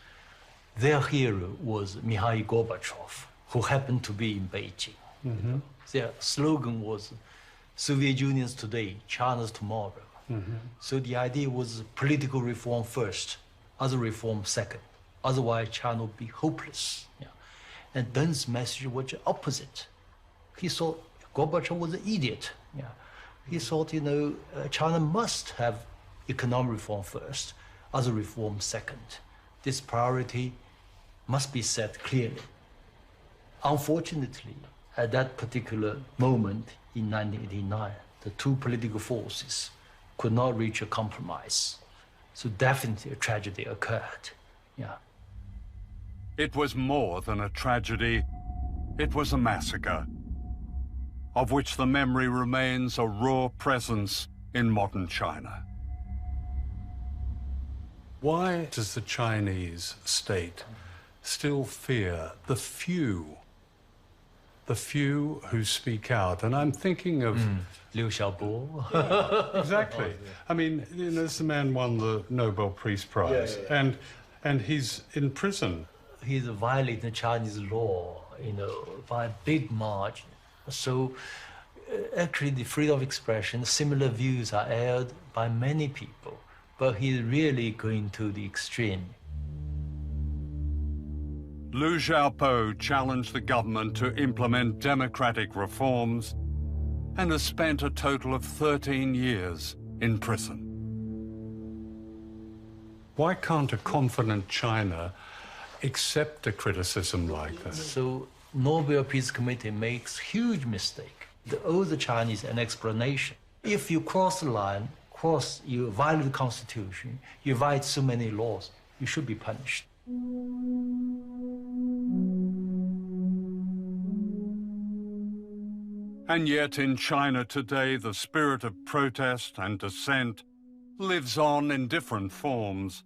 Their hero was Mikhail Gorbachev, who happened to be in Beijing. Their slogan was, Soviet Union's today, China's tomorrow. So the idea was political reform first, other reform second. Otherwise, China would be hopeless. Yeah. And Deng's message was the opposite. He thought Gorbachev was an idiot. Yeah. He thought, China must have economic reform first, other reform second. This priority must be set clearly. Unfortunately, at that particular moment in 1989, the 2 political forces could not reach a compromise. So definitely a tragedy occurred. Yeah. It was more than a tragedy. It was a massacre, of which the memory remains a raw presence in modern China. Why does the Chinese state still fear the few who speak out? And I'm thinking of Liu Xiaobo. Yeah, exactly. I mean, this man won the Nobel Peace Prize, and he's in prison. He's violating Chinese law, by a big margin. So, actually, the freedom of expression, similar views are aired by many people, but he's really going to the extreme. Liu Xiaobo challenged the government to implement democratic reforms and has spent a total of 13 years in prison. Why can't a confident China accept a criticism like that? So Nobel Peace Committee makes huge mistake. They owe the Chinese an explanation. If you cross the line, you violate the Constitution, you violate so many laws, you should be punished. And yet in China today, the spirit of protest and dissent lives on in different forms.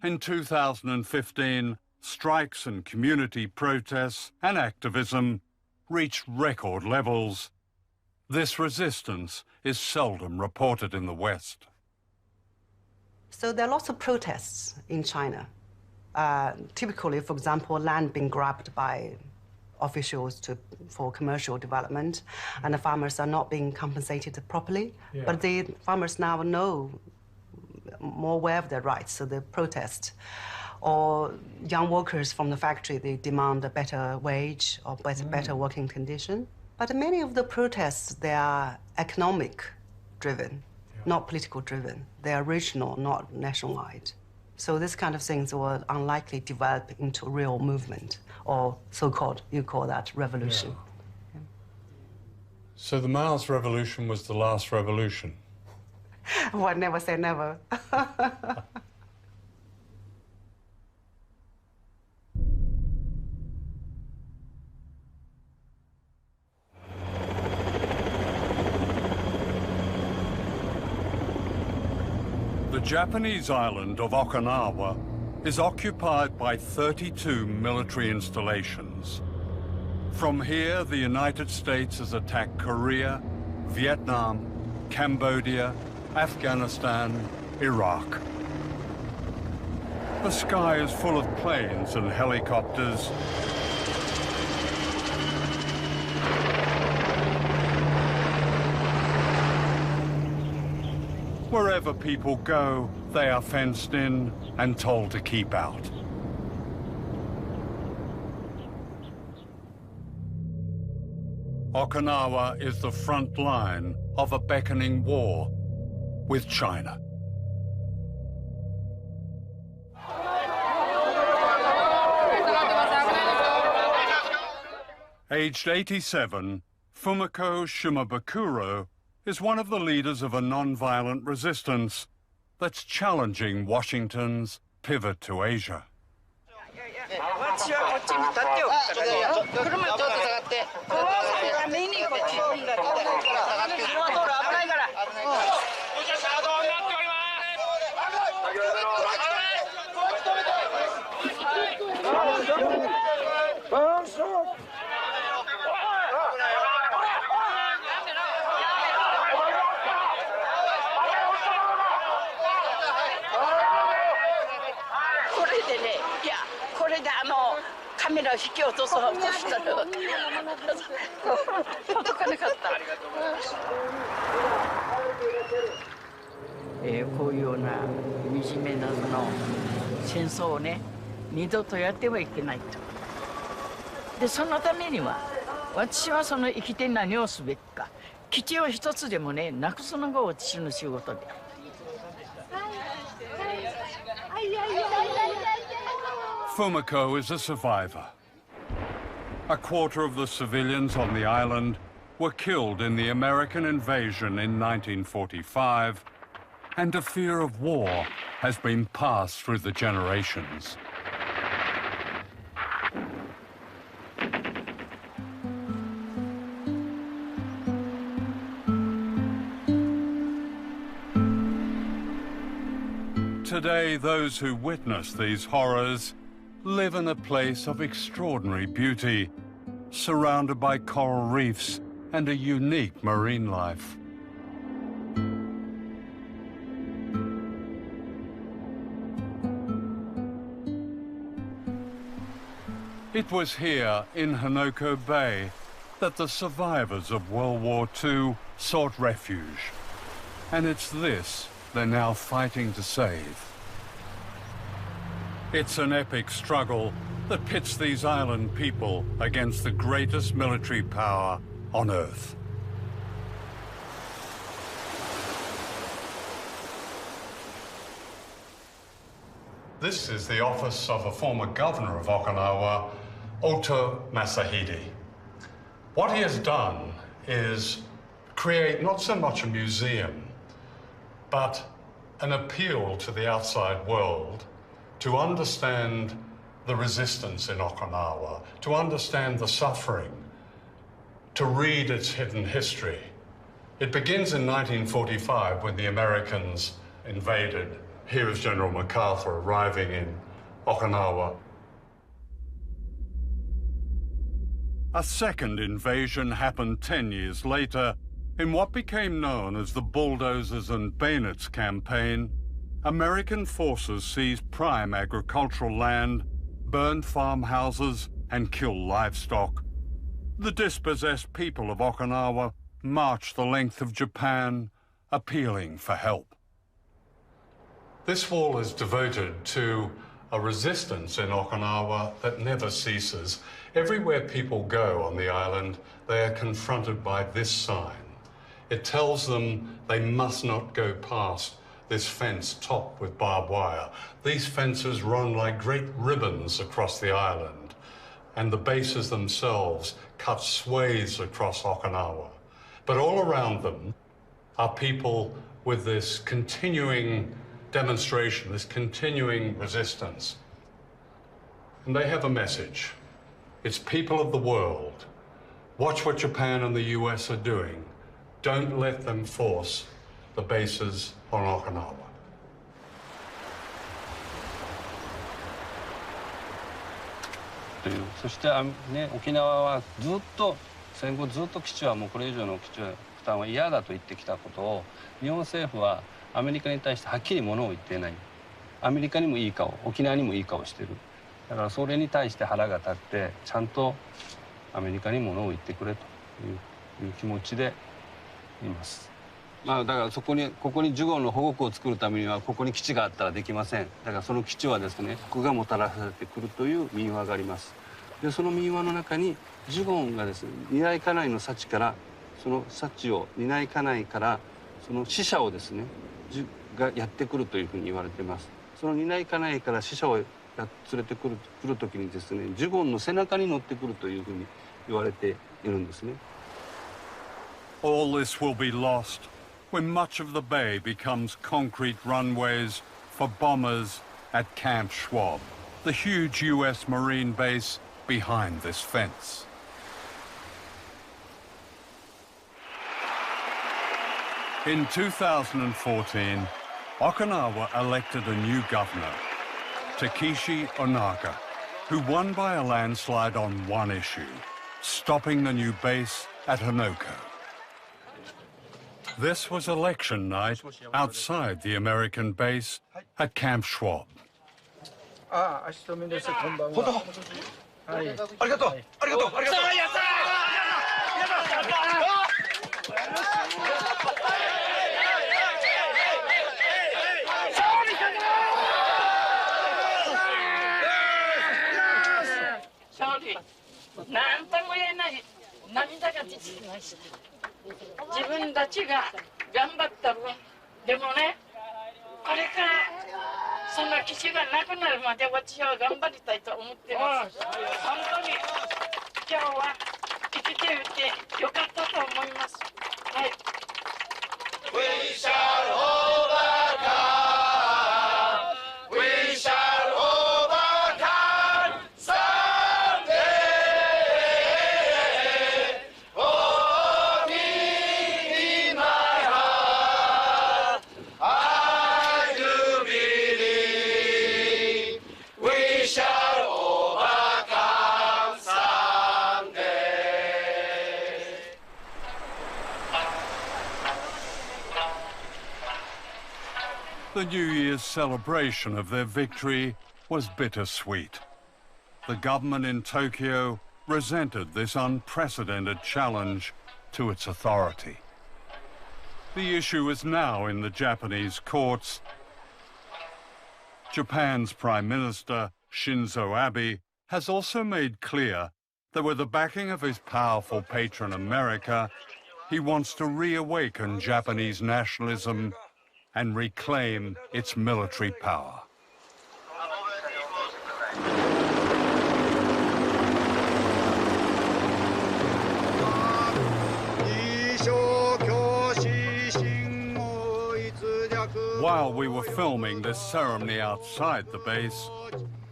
In 2015, strikes and community protests and activism reached record levels. This resistance is seldom reported in the West. So there are lots of protests in China. Typically, for example, land being grabbed by officials for commercial development, and the farmers are not being compensated properly. Yeah. But the farmers now know more aware of their rights, so they protest. Or young workers from the factory, they demand a better wage or better working condition. But many of the protests, they are economic-driven, not political-driven. They are regional, not nationwide. So this kind of things will unlikely develop into a real movement, or so-called, you call that revolution. Yeah. So the Mao's revolution was the last revolution? Well, never say never. The Japanese island of Okinawa is occupied by 32 military installations. From here, the United States has attacked Korea, Vietnam, Cambodia, Afghanistan, Iraq. The sky is full of planes and helicopters. Wherever people go, they are fenced in and told to keep out. Okinawa is the front line of a beckoning war with China. Aged 87, Fumiko Shimabukuro is one of the leaders of a non-violent resistance that's challenging Washington's pivot to Asia.こういうような惨めな戦争をね、二度とやってはいけないと。で、そのためには、私はその生きて何をすべきか、基地を一つでもね、なくすのが私の仕事で。Fumiko is a survivor. A quarter of the civilians on the island were killed in the American invasion in 1945, and a fear of war has been passed through the generations. Today, those who witness these horrors live in a place of extraordinary beauty, surrounded by coral reefs and a unique marine life. It was here in Hanoko Bay that the survivors of World War II sought refuge, and it's this they're now fighting to save. It's an epic struggle that pits these island people against the greatest military power on Earth. This is the office of a former governor of Okinawa, Oto Masahide. What he has done is create not so much a museum, but an appeal to the outside world to understand the resistance in Okinawa, to understand the suffering, to read its hidden history. It begins in 1945 when the Americans invaded. Here is General MacArthur arriving in Okinawa. A second invasion happened 10 years later in what became known as the Bulldozers and Bayonets campaign. American forces seized prime agricultural land, burned farmhouses, and killed livestock. The dispossessed people of Okinawa marched the length of Japan, appealing for help. This wall is devoted to a resistance in Okinawa that never ceases. Everywhere people go on the island, they are confronted by this sign. It tells them they must not go past this fence topped with barbed wire. These fences run like great ribbons across the island, and the bases themselves cut swathes across Okinawa. But all around them are people with this continuing demonstration, this continuing resistance. And they have a message. It's people of the world. Watch what Japan and the US are doing. Don't let them force the bases on Okinawa. そしてね、沖縄はずっと戦後ずっと基地はもうこれ以上の基地負担は嫌だと言ってきたことを日本政府はアメリカに対してはっきりものを言っていない。アメリカにもいい顔、沖縄にもいい顔してる。だからそれに対して腹が立ってちゃんとアメリカにものを言ってくれという気持ちでいます。まあだからここにジュゴンの保護区を作るためにはここに基地があったらできません。だからその基地はですね、国がもたらされてくるという民話があります。でその民話の中にジュゴンがですね、担い家内の幸からその幸を担い家内からその死者をですねがやってくるというふうに言われています。その担い家内から死者を連れてくる時にですね、ジュゴンの背中に乗ってくるというふうに言われているんですね。All this will be lost when much of the bay becomes concrete runways for bombers at Camp Schwab, the huge US Marine base behind this fence. In 2014, Okinawa elected a new governor, Takeshi Onaga, who won by a landslide on one issue, stopping the new base at Honoko. This was election night outside the American base at Camp Schwab. Zibun tachi ga ganbatta分でもね、これからその基地がなくなるまで私は頑張りたいと思ってます。本当に今日は生きていてよかったと思います。はい。We shall overcome. We shall overcome someday. Oh, in my heart, I do believe we shall overcome someday. The New Year's celebration of their victory was bittersweet. The government in Tokyo resented this unprecedented challenge to its authority. The issue is now in the Japanese courts. Japan's Prime Minister, Shinzo Abe, has also made clear that with the backing of his powerful patron America, he wants to reawaken Japanese nationalism and reclaim its military power. While we were filming this ceremony outside the base,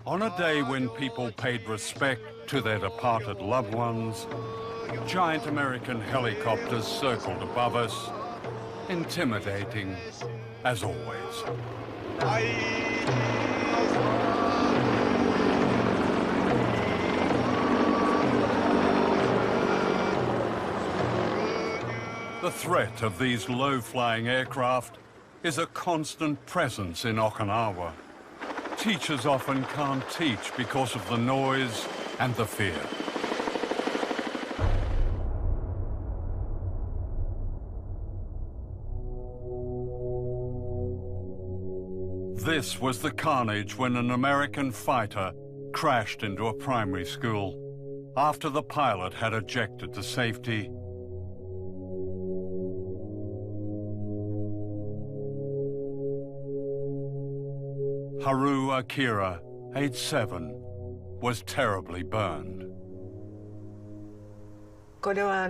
on a day when people paid respect to their departed loved ones, giant American helicopters circled above us, intimidating as always. The threat of these low-flying aircraft is a constant presence in Okinawa. Teachers often can't teach because of the noise and the fear. This was the carnage when an American fighter crashed into a primary school after the pilot had ejected to safety. Haru Akira, age 7, was terribly burned. これは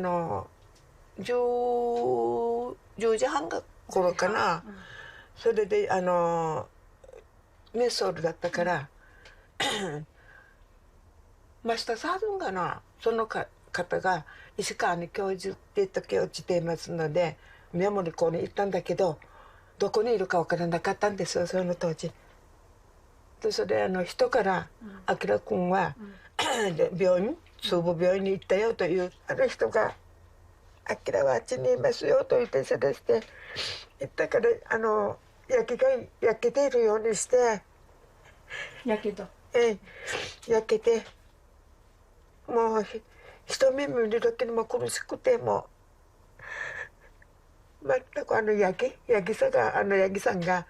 10時半頃かな。それでメソールだったからマスターサードンかな、その方が石川に教授って時落ちていますのでメモリ校に行ったんだけどどこにいるか分からなかったんですよ、その当時。でそれ人から「あきら君は病院中部病院に行ったよ」という人が「あきらはあっちにいますよ」と言って知らせて行ったから焼けているようにして焼けてもう一目見るだけでも苦しくてもう全くヤギさんが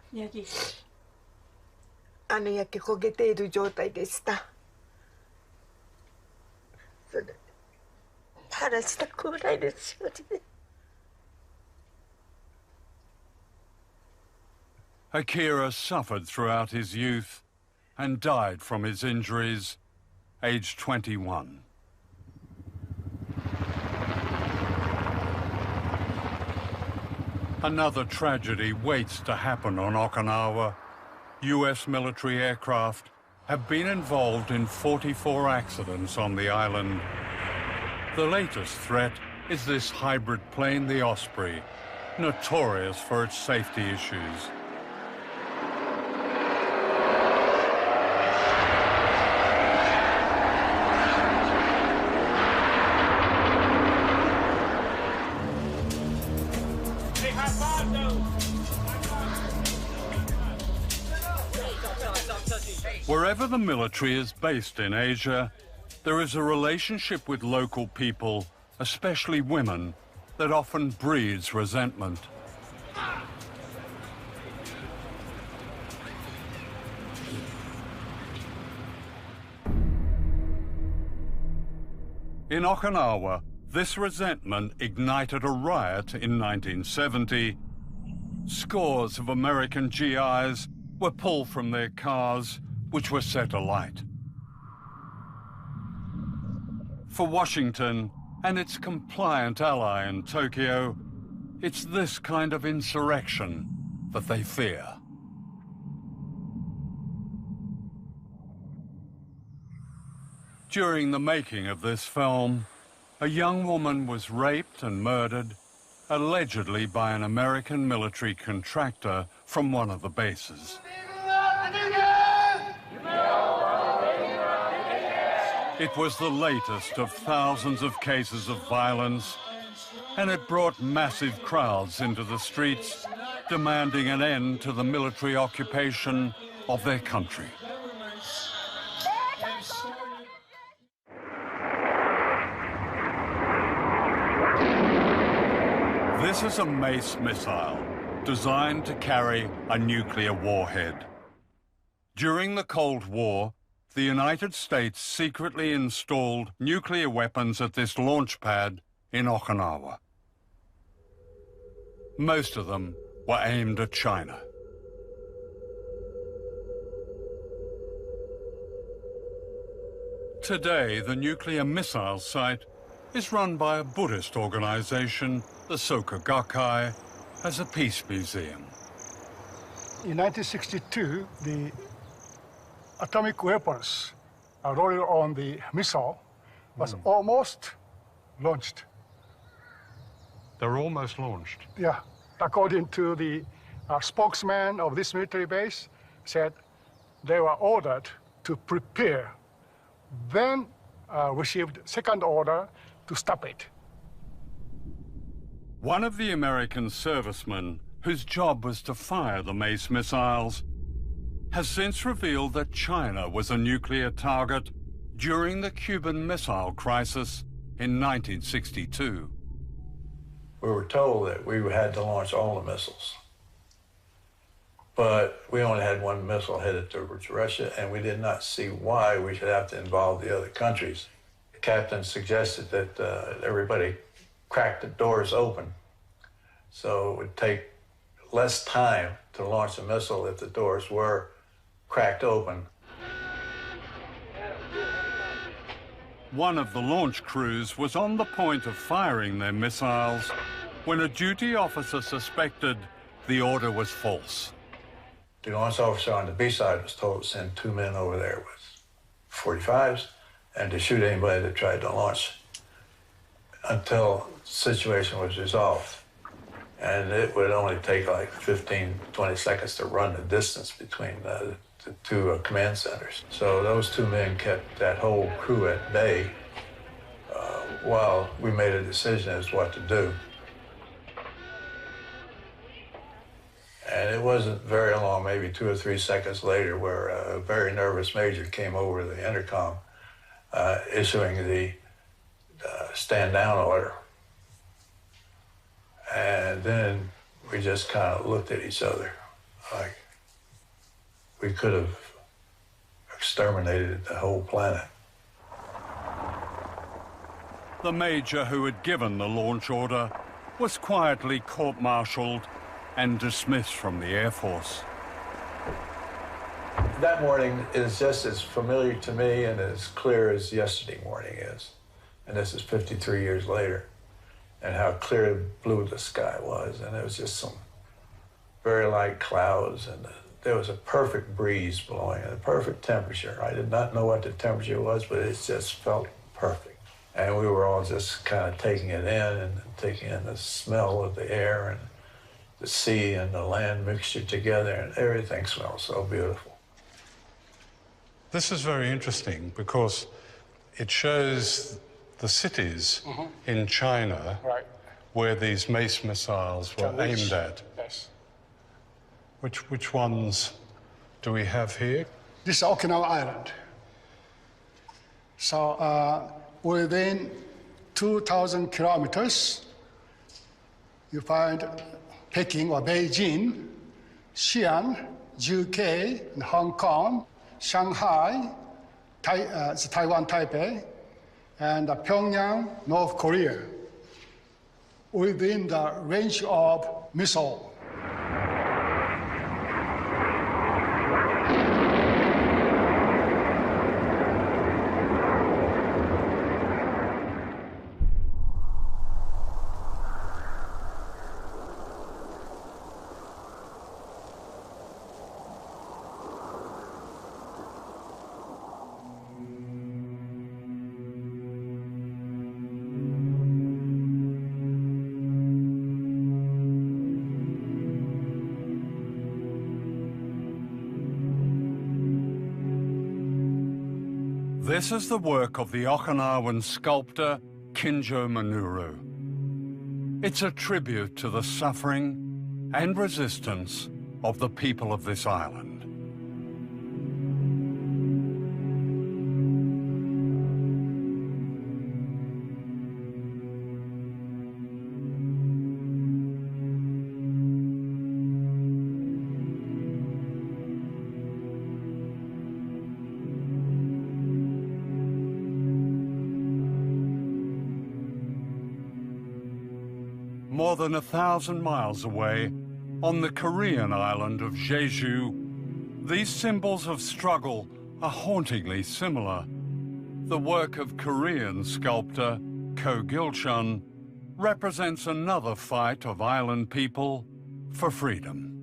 焼け焦げている状態でした。それ話したくないですよね。Akira suffered throughout his youth and died from his injuries, aged 21. Another tragedy waits to happen on Okinawa. US military aircraft have been involved in 44 accidents on the island. The latest threat is this hybrid plane, the Osprey, notorious for its safety issues. Wherever the military is based in Asia, there is a relationship with local people, especially women, that often breeds resentment. In Okinawa, this resentment ignited a riot in 1970. Scores of American GIs were pulled from their cars, which were set alight. For Washington and its compliant ally in Tokyo, it's this kind of insurrection that they fear. During the making of this film, a young woman was raped and murdered, allegedly by an American military contractor from one of the bases. It was the latest of thousands of cases of violence, and it brought massive crowds into the streets, demanding an end to the military occupation of their country. This is a Mace missile, designed to carry a nuclear warhead. During the Cold War, the United States secretly installed nuclear weapons at this launch pad in Okinawa. Most of them were aimed at China. Today, the nuclear missile site is run by a Buddhist organization, the Soka Gakkai, as a peace museum. In 1962, the atomic weapons loaded on the missile was almost launched. They're almost launched? Yeah. According to the spokesman of this military base, said they were ordered to prepare, then received second order to stop it. One of the American servicemen whose job was to fire the Mace missiles has since revealed that China was a nuclear target during the Cuban Missile Crisis in 1962. We were told that we had to launch all the missiles, but we only had one missile headed towards Russia, and we did not see why we should have to involve the other countries. The captain suggested that everybody crack the doors open, so it would take less time to launch a missile if the doors were cracked open. One of the launch crews was on the point of firing their missiles when a duty officer suspected the order was false. The launch officer on the B side was told to send 2 men over there with 45s and to shoot anybody that tried to launch until the situation was resolved. And it would only take like 15, 20 seconds to run the distance between the two command centers. So those 2 men kept that whole crew at bay while we made a decision as to what to do. And it wasn't very long, maybe 2 or 3 seconds later, where a very nervous major came over the intercom issuing the stand down order. And then we just kind of looked at each other like we could have exterminated the whole planet. The major who had given the launch order was quietly court-martialed and dismissed from the Air Force. That morning is just as familiar to me and as clear as yesterday morning is. And this is 53 years later. And how clear blue the sky was. And there was just some very light clouds, and there was a perfect breeze blowing and a perfect temperature. I did not know what the temperature was, but it just felt perfect. And we were all just kind of taking it in and taking in the smell of the air and the sea and the land mixture together, and everything smells so beautiful. This is very interesting because it shows the cities in China where these Mace missiles were aimed at. Yes. Which ones do we have here? This is Okinawa Island. So within 2,000 kilometers, you find Peking or Beijing, Xi'an, UK, and Hong Kong, Shanghai, Taiwan, Taipei, and Pyongyang, North Korea, within the range of missile. This is the work of the Okinawan sculptor Kinjo Minoru. It's a tribute to the suffering and resistance of the people of this island. More than 1,000 miles away, on the Korean island of Jeju, these symbols of struggle are hauntingly similar. The work of Korean sculptor Ko Gil-chun represents another fight of island people for freedom.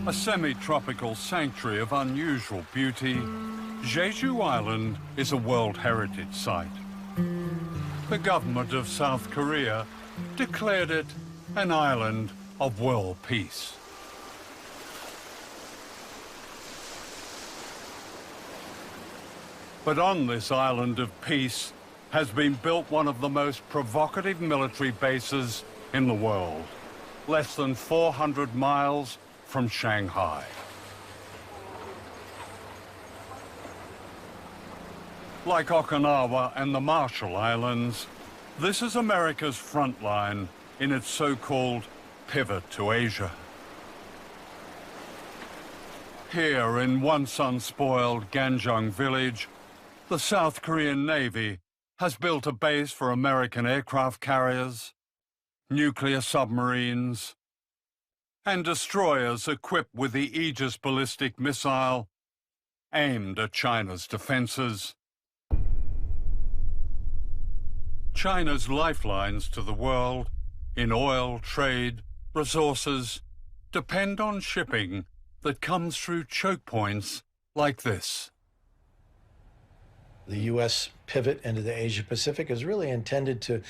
A semi-tropical sanctuary of unusual beauty, Jeju Island is a World Heritage Site. The government of South Korea declared it an island of world peace. But on this island of peace has been built one of the most provocative military bases in the world, less than 400 miles from Shanghai. Like Okinawa and the Marshall Islands, this is America's front line in its so-called pivot to Asia. Here in once unspoiled Ganjung village, the South Korean Navy has built a base for American aircraft carriers, nuclear submarines, and destroyers equipped with the Aegis ballistic missile aimed at China's defenses. China's lifelines to the world in oil, trade, resources depend on shipping that comes through choke points like this. The U.S. pivot into the Asia-Pacific is really intended to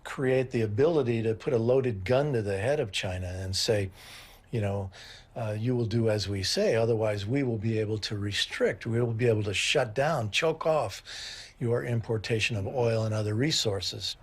create the ability to put a loaded gun to the head of China and say, you know, you will do as we say, otherwise we will be able to restrict, we will be able to shut down, choke off your importation of oil and other resources.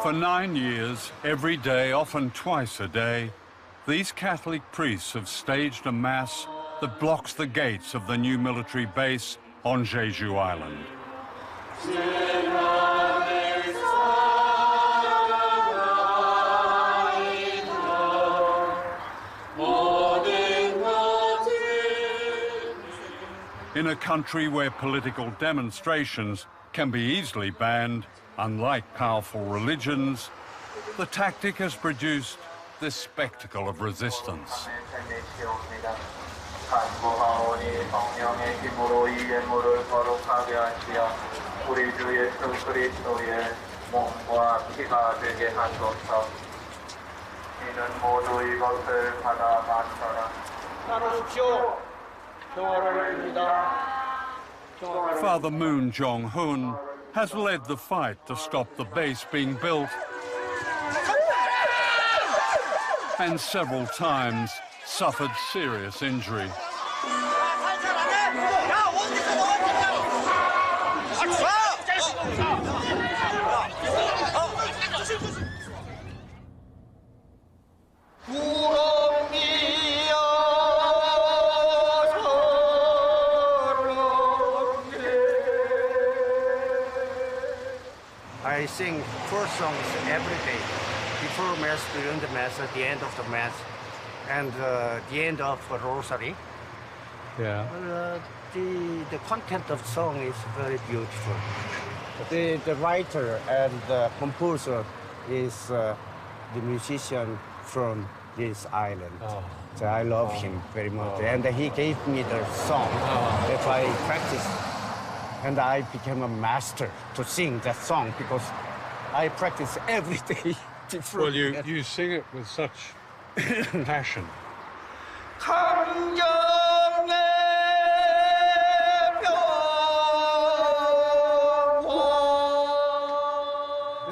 For 9 years, every day, often twice a day, these Catholic priests have staged a mass that blocks the gates of the new military base on Jeju Island. In a country where political demonstrations can be easily banned, unlike powerful religions, the tactic has produced this spectacle of resistance. Father Moon Jong-hun has led the fight to stop the base being built and several times suffered serious injury. I sing 4 songs every day, before Mass, during the Mass, at the end of the Mass, and the end of the Rosary. Yeah. The content of the song is very beautiful. The writer and the composer is the musician from this island. Oh. So I love him very much. And he gave me the song that I practiced. And I became a master to sing that song because I practice every day. Well, you sing it with such passion.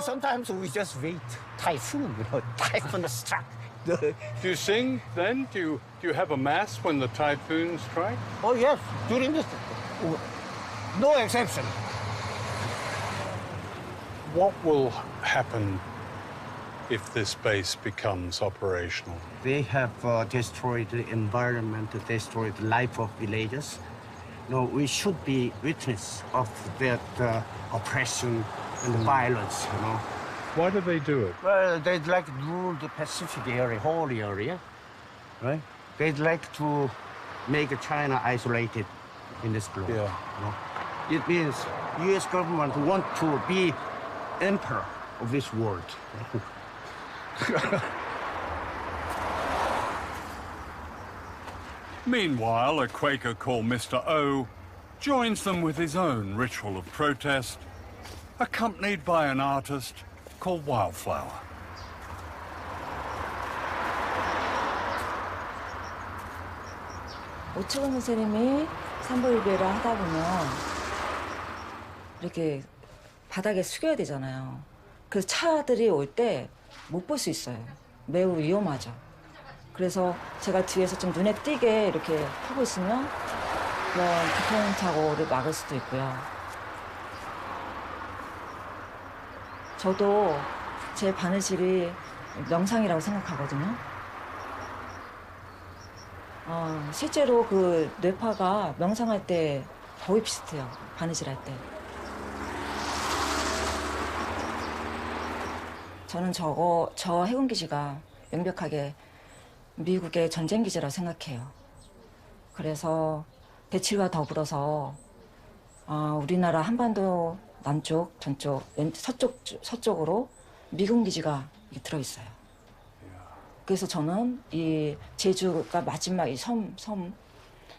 Sometimes we just wait. Typhoon, typhoon struck. Do you sing then? Do you have a mass when the typhoon strikes? Oh, yes, during this. No exception. What will happen if this base becomes operational? They have destroyed the environment, destroyed the life of villagers. No, we should be witness of that oppression and violence, you know. Why do they do it? Well, they'd like to rule the Pacific area, whole area, right? They'd like to make China isolated in this globe. Yeah. You know? It means U.S. government want to be emperor of this world. Meanwhile, a Quaker called Mr. O joins them with his own ritual of protest, accompanied by an artist called Wildflower. 오츠원 선생님이 삼보일배를 하다 보면 이렇게 바닥에 숙여야 되잖아요. 그래서 차들이 올 때 못 볼 수 있어요. 매우 위험하죠. 그래서 제가 뒤에서 좀 눈에 띄게 이렇게 하고 있으면 그런 교통사고를 막을 수도 있고요. 저도 제 바느질이 명상이라고 생각하거든요. 실제로 그 뇌파가 명상할 때 거의 비슷해요. 바느질할 때. 저는 저 해군기지가 명백하게 미국의 전쟁기지라고 생각해요. 그래서 배칠과 더불어서 우리나라 한반도 남쪽, 전쪽, 서쪽으로 미군 기지가 들어있어요. 그래서 저는 이 제주가 마지막 이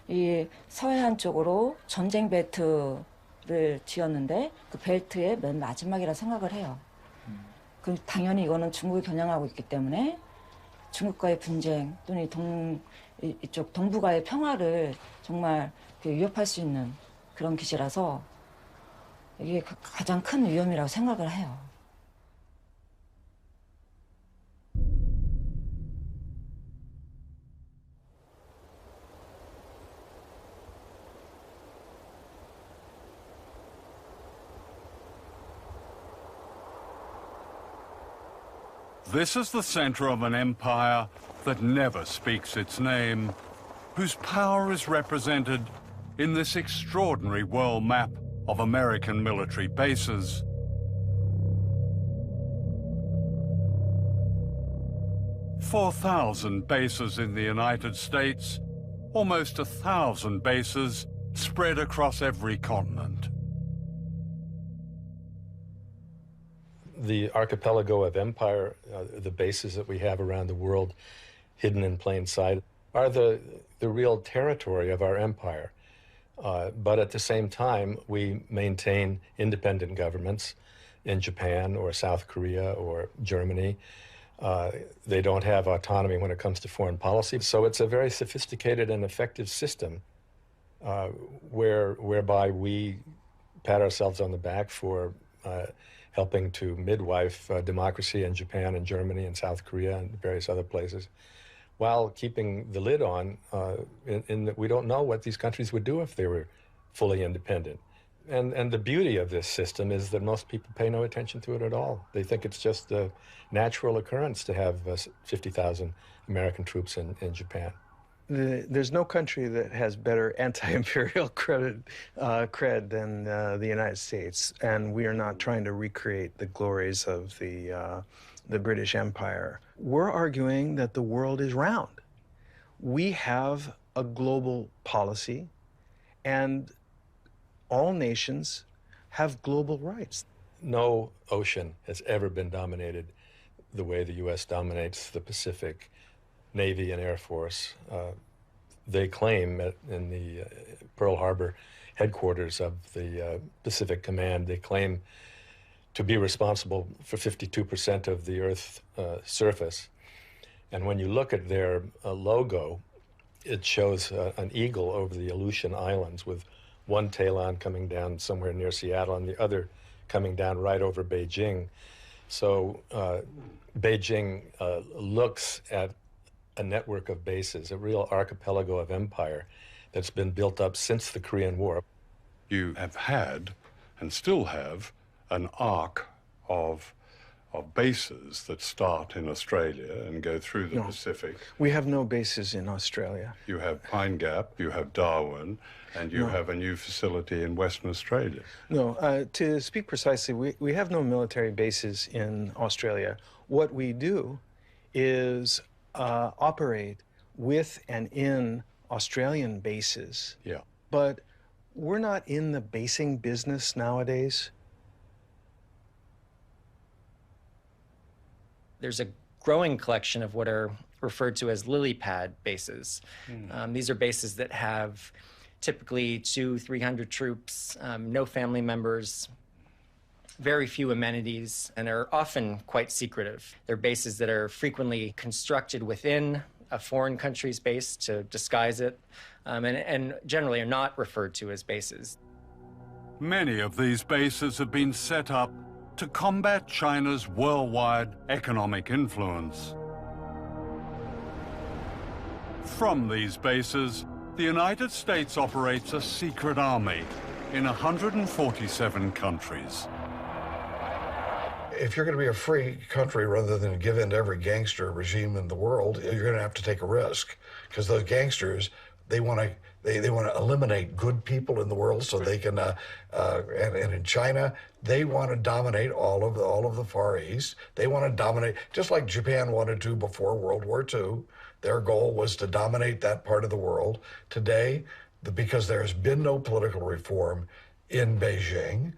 이 서해안 쪽으로 전쟁 벨트를 지었는데 그 벨트의 맨 마지막이라 생각을 해요. 그 당연히 이거는 중국이 겨냥하고 있기 때문에 중국과의 분쟁 또는 이쪽 동북아의 평화를 정말 위협할 수 있는 그런 기지라서 이게 가장 큰 위험이라고 생각을 해요. This is the center of an empire that never speaks its name, whose power is represented in this extraordinary world map of American military bases. "4,000 bases in the United States, almost 1,000 bases spread across every continent." The archipelago of empire, the bases that we have around the world, hidden in plain sight, are the real territory of our empire. But at the same time, we maintain independent governments in Japan or South Korea or Germany. They don't have autonomy when it comes to foreign policy. So it's a very sophisticated and effective system whereby we pat ourselves on the back for helping to midwife democracy in Japan and Germany and South Korea and various other places, while keeping the lid on in that we don't know what these countries would do if they were fully independent. And the beauty of this system is that most people pay no attention to it at all. They think it's just a natural occurrence to have 50,000 American troops in Japan. There's no country that has better anti-imperial cred than the United States, and we are not trying to recreate the glories of the British Empire. We're arguing that the world is round. We have a global policy, and all nations have global rights. No ocean has ever been dominated the way the U.S. dominates the Pacific. Navy and Air Force. They claim in the Pearl Harbor headquarters of the Pacific Command, they claim to be responsible for 52% of the Earth's surface. And when you look at their logo, it shows an eagle over the Aleutian Islands with one tail coming down somewhere near Seattle and the other coming down right over Beijing. So Beijing looks at a network of bases, a real archipelago of empire that's been built up since the Korean War. You have had, and still have, an arc of bases that start in Australia and go through the Pacific. We have no bases in Australia. You have Pine Gap, you have Darwin, and you have a new facility in Western Australia. No, to speak precisely, we have no military bases in Australia. What we do is operate with and in Australian bases. Yeah. But we're not in the basing business nowadays. There's a growing collection of what are referred to as lily pad bases. These are bases that have typically 200-300 troops, no family members, very few amenities, and are often quite secretive. They're bases that are frequently constructed within a foreign country's base to disguise it, and generally are not referred to as bases. Many of these bases have been set up to combat China's worldwide economic influence. From these bases, the United States operates a secret army in 147 countries. If you're going to be a free country rather than give in to every gangster regime in the world, you're going to have to take a risk, because those gangsters, they want to eliminate good people in the world so they can and in China they want to dominate all of the Far East. They want to dominate, just like Japan wanted to before World War II. Their goal was to dominate that part of the world. Today, because there's been no political reform in Beijing,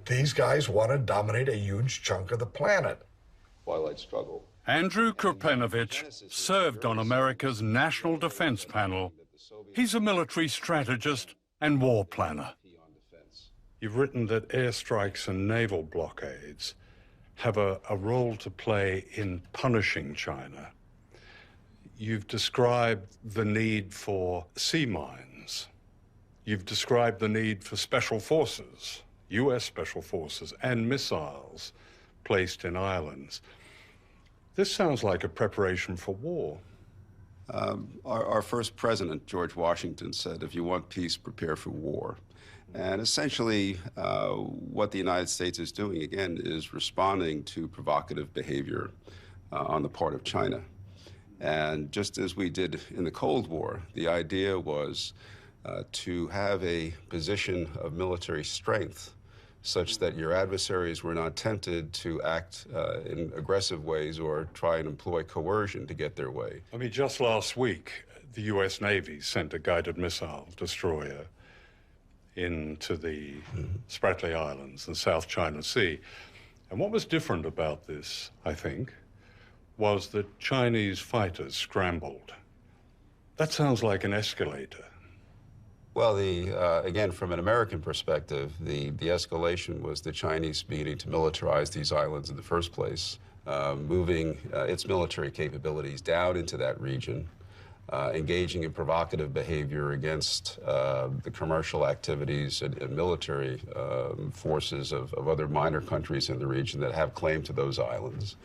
these guys want to dominate a huge chunk of the planet. Twilight struggle. Andrew Kurpenovich served on America's National Defense Panel. He's a military strategist and war planner. You've written that airstrikes and naval blockades have a role to play in punishing China. You've described the need for sea mines. You've described the need for special forces, U.S. special forces, and missiles placed in islands. This sounds like a preparation for war. Our first president, George Washington, said, if you want peace, prepare for war. And essentially, what the United States is doing, again, is responding to provocative behavior on the part of China. And just as we did in the Cold War, the idea was to have a position of military strength such that your adversaries were not tempted to act in aggressive ways or try and employ coercion to get their way. I mean, just last week, the U.S. Navy sent a guided missile destroyer into the Spratly Islands and South China Sea. And what was different about this, I think, was that Chinese fighters scrambled. That sounds like an escalator. Well, again, from an American perspective, the escalation was the Chinese beginning to militarize these islands in the first place, moving its military capabilities down into that region, engaging in provocative behavior against the commercial activities and military forces of other minor countries in the region that have claim to those islands.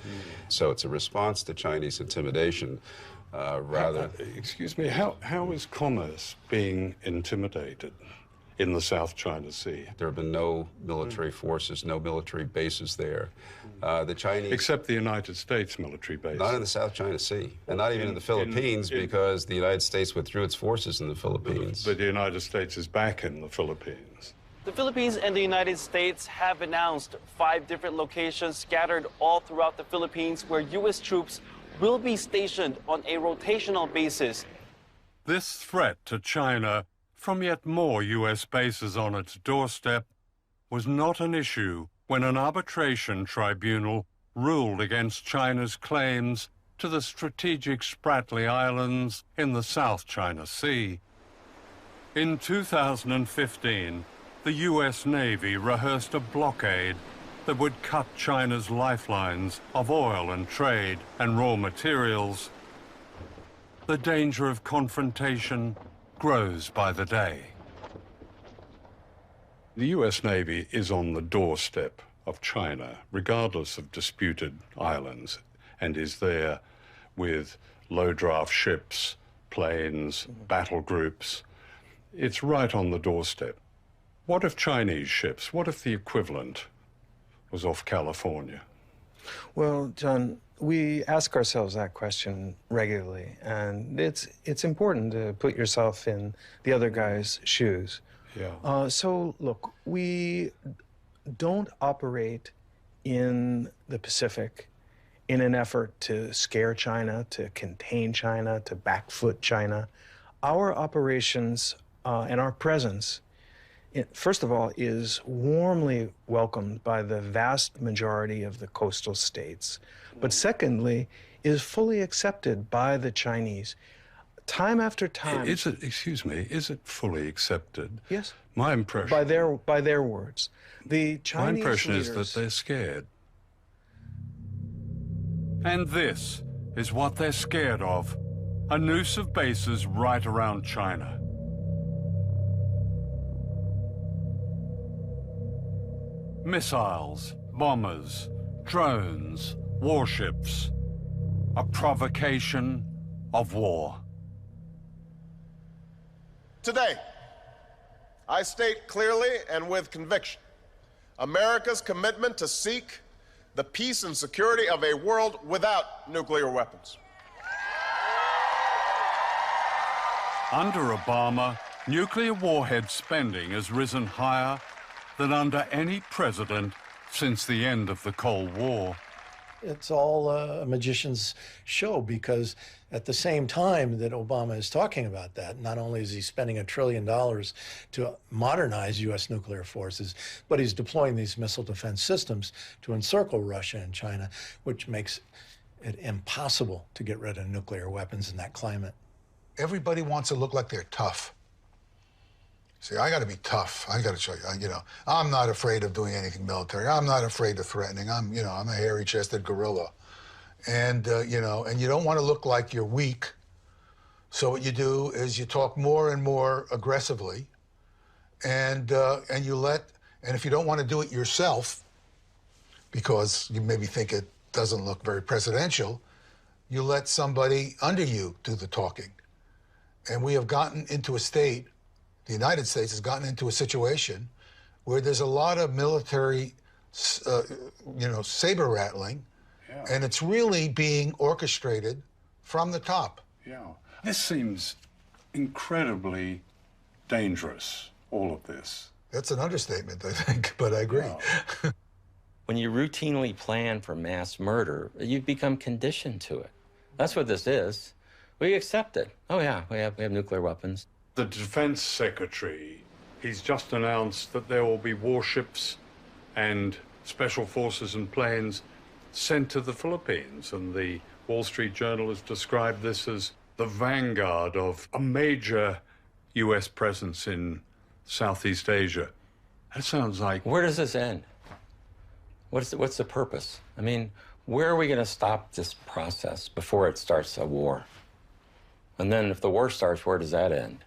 So it's a response to Chinese intimidation. Excuse me, how is commerce being intimidated in the South China Sea? There have been no military forces, no military bases there. The Chinese... Except the United States military base. Not in the South China Sea, and not even in the Philippines, because the United States withdrew its forces in the Philippines. But the United States is back in the Philippines. The Philippines and the United States have announced 5 different locations scattered all throughout the Philippines where U.S. troops will be stationed on a rotational basis. This threat to China from yet more U.S. bases on its doorstep was not an issue when an arbitration tribunal ruled against China's claims to the strategic Spratly Islands in the South China Sea. In 2015, the U.S. Navy rehearsed a blockade that would cut China's lifelines of oil and trade and raw materials. The danger of confrontation grows by the day. The U.S. Navy is on the doorstep of China, regardless of disputed islands, and is there with low-draft ships, planes, battle groups. It's right on the doorstep. What if Chinese ships, what if the equivalent was off California? Well, John, we ask ourselves that question regularly, and it's important to put yourself in the other guy's shoes. Yeah. So, look, we don't operate in the Pacific in an effort to scare China, to contain China, to backfoot China. Our operations and our presence, first of all, is warmly welcomed by the vast majority of the coastal states. But secondly, is fully accepted by the Chinese. Time after time... Is it, excuse me, is it fully accepted? Yes. My impression... By their words. The Chinese My impression leaders, is that they're scared. And this is what they're scared of. a noose of bases right around China. Missiles, bombers, drones, warships, a provocation of war. Today, I state clearly and with conviction America's commitment to seek the peace and security of a world without nuclear weapons. Under Obama, nuclear warhead spending has risen higher than under any president since the end of the Cold War. It's all a magician's show, because at the same time that Obama is talking about that, not only is he spending $1 trillion to modernize U.S. nuclear forces, but he's deploying these missile defense systems to encircle Russia and China, which makes it impossible to get rid of nuclear weapons in that climate. Everybody wants to look like they're tough. See, I got to be tough. I got to show you, I'm not afraid of doing anything military. I'm not afraid of threatening. I'm a hairy-chested gorilla. And, and you don't want to look like you're weak. So what you do is you talk more and more aggressively, and if you don't want to do it yourself, because you maybe think it doesn't look very presidential, you let somebody under you do the talking. And we have gotten into a state, the United States has gotten into a situation where there's a lot of military, saber rattling, and it's really being orchestrated from the top. Yeah. This seems incredibly dangerous, all of this. That's an understatement, I think, but I agree. Yeah. When you routinely plan for mass murder, you've become conditioned to it. That's what this is. We accept it. Oh, yeah, we have nuclear weapons. The Defense Secretary, he's just announced that there will be warships and special forces and planes sent to the Philippines, and the Wall Street Journal has described this as the vanguard of a major U.S. presence in Southeast Asia. That sounds like... Where does this end? What's the purpose? I mean, where are we going to stop this process before it starts a war? And then if the war starts, where does that end?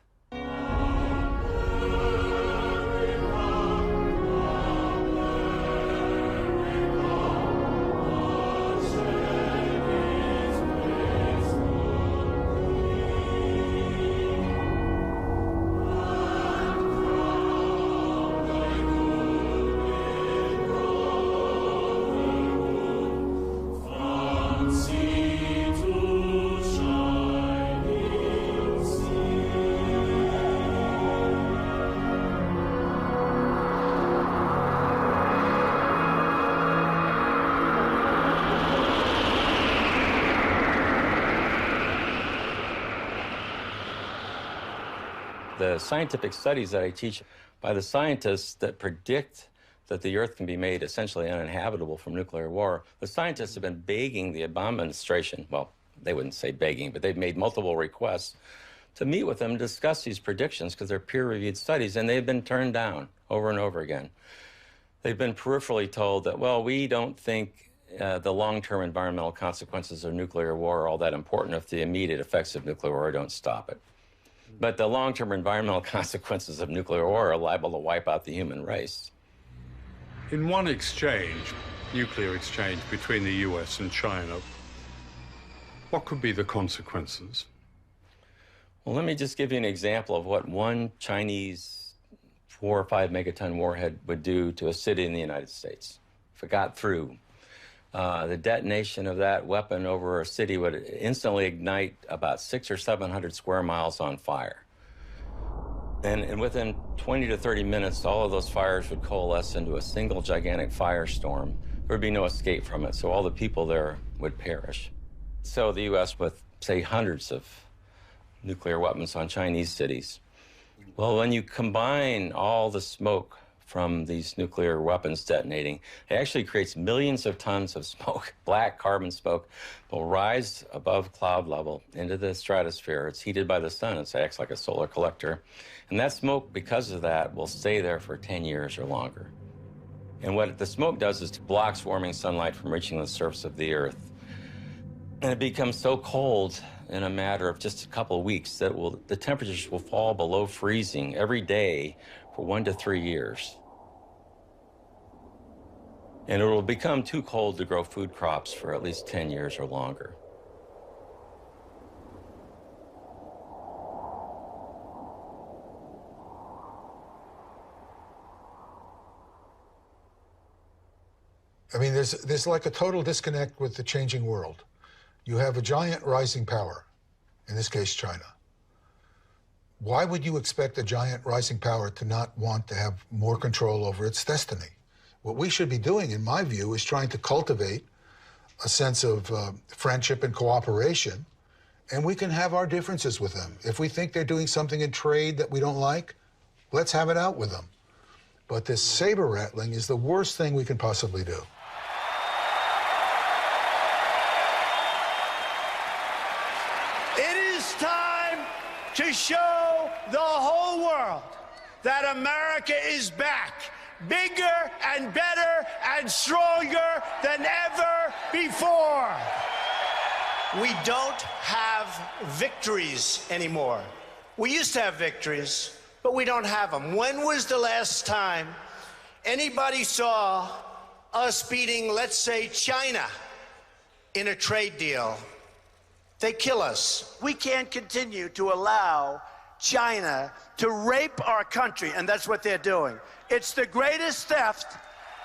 The scientific studies that I teach by the scientists that predict that the Earth can be made essentially uninhabitable from nuclear war, the scientists have been begging the Obama administration, well, they wouldn't say begging, but they've made multiple requests to meet with them and discuss these predictions because they're peer-reviewed studies, and they've been turned down over and over again. They've been peripherally told that, well, we don't think the long-term environmental consequences of nuclear war are all that important if the immediate effects of nuclear war don't stop it. But the long-term environmental consequences of nuclear war are liable to wipe out the human race. In one exchange, nuclear exchange between the US and China, what could be the consequences? Well, let me just give you an example of what one Chinese 4 or 5 megaton warhead would do to a city in the United States. If it got through, the detonation of that weapon over a city would instantly ignite about 600 or 700 square miles on fire. And within 20 to 30 minutes, all of those fires would coalesce into a single gigantic firestorm. There would be no escape from it, so all the people there would perish. So the U.S., with, say, hundreds of nuclear weapons on Chinese cities. Well, when you combine all the smoke from these nuclear weapons detonating, it actually creates millions of tons of smoke. Black carbon smoke will rise above cloud level into the stratosphere. It's heated by the sun. It acts like a solar collector. And that smoke, because of that, will stay there for 10 years or longer. And what the smoke does is it blocks warming sunlight from reaching the surface of the Earth. And it becomes so cold in a matter of just a couple of weeks that the temperatures will fall below freezing every day for 1 to 3 years. And it will become too cold to grow food crops for at least 10 years or longer. I mean, there's like a total disconnect with the changing world. You have a giant rising power, in this case, China. Why would you expect a giant rising power to not want to have more control over its destiny? What we should be doing, in my view, is trying to cultivate a sense of friendship and cooperation, and we can have our differences with them. If we think they're doing something in trade that we don't like, let's have it out with them. But this saber rattling is the worst thing we can possibly do. It is time to show the whole world that America is back, bigger and better and stronger than ever before. We don't have victories anymore. We used to have victories, but we don't have them. When was the last time anybody saw us beating, let's say, China in a trade deal? They kill us. We can't continue to allow China to rape our country, and that's what they're doing. It's the greatest theft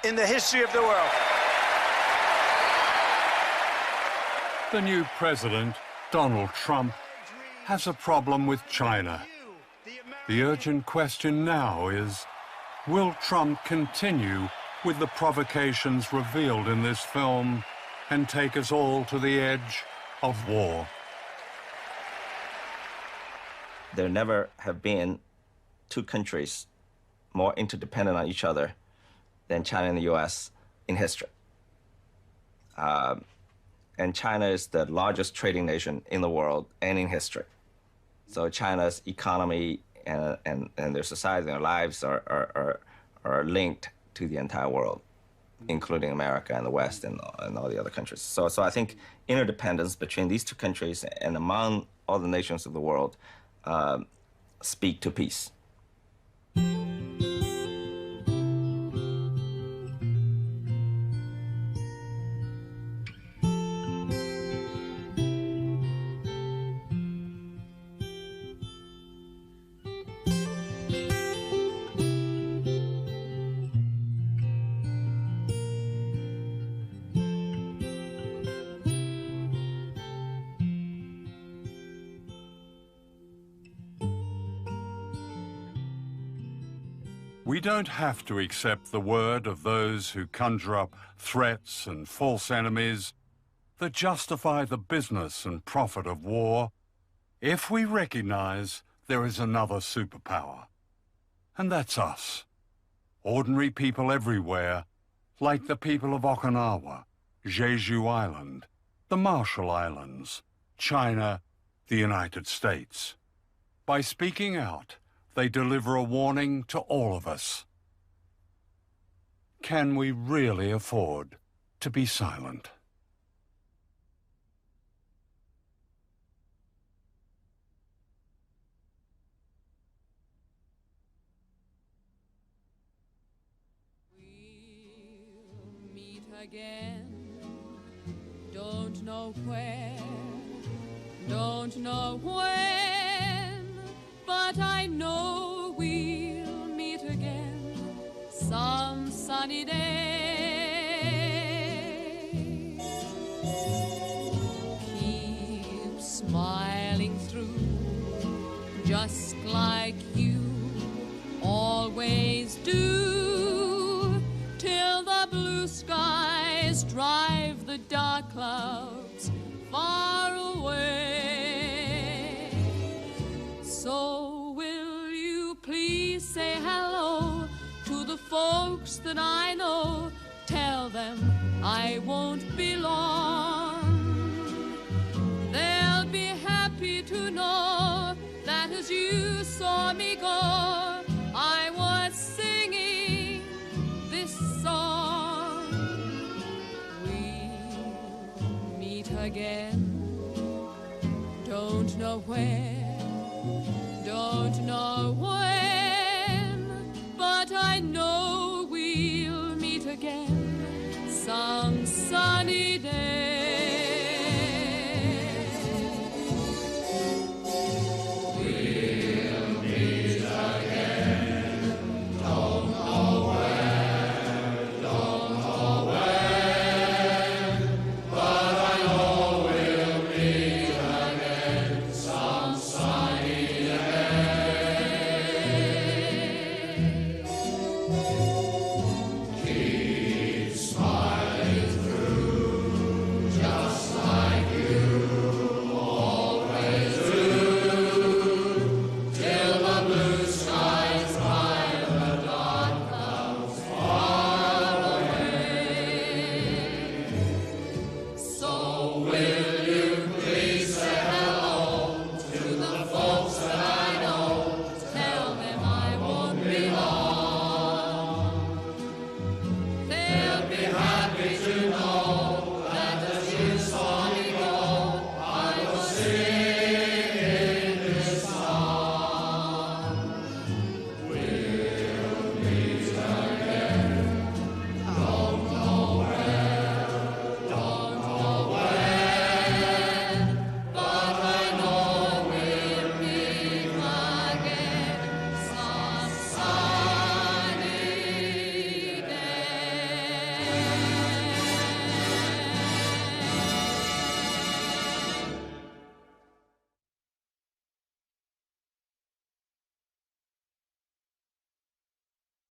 in the history of the world. The new president, Donald Trump, has a problem with China. The urgent question now is, will Trump continue with the provocations revealed in this film and take us all to the edge of war? There never have been two countries more interdependent on each other than China and the U.S. in history. And China is the largest trading nation in the world and in history. So China's economy and their society and their lives are linked to the entire world, including America and the West and all the other countries. So I think interdependence between these two countries and among all the nations of the world speak to peace. We don't have to accept the word of those who conjure up threats and false enemies that justify the business and profit of war if we recognize there is another superpower. And that's us, ordinary people everywhere, like the people of Okinawa, Jeju Island, the Marshall Islands, China, the United States. By speaking out, they deliver a warning to all of us. Can we really afford to be silent? We'll meet again. Don't know where, don't know when, but I know we'll meet again some sunny day. Keep smiling through, just like you always do, till the blue skies drive the dark clouds far away. So will you please say hello to the folks that I know? Tell them I won't be long. They'll be happy to know that as you saw me go, I was singing this song. We'll meet again. Don't know where, don't know when, but I know we'll meet again some sunny day.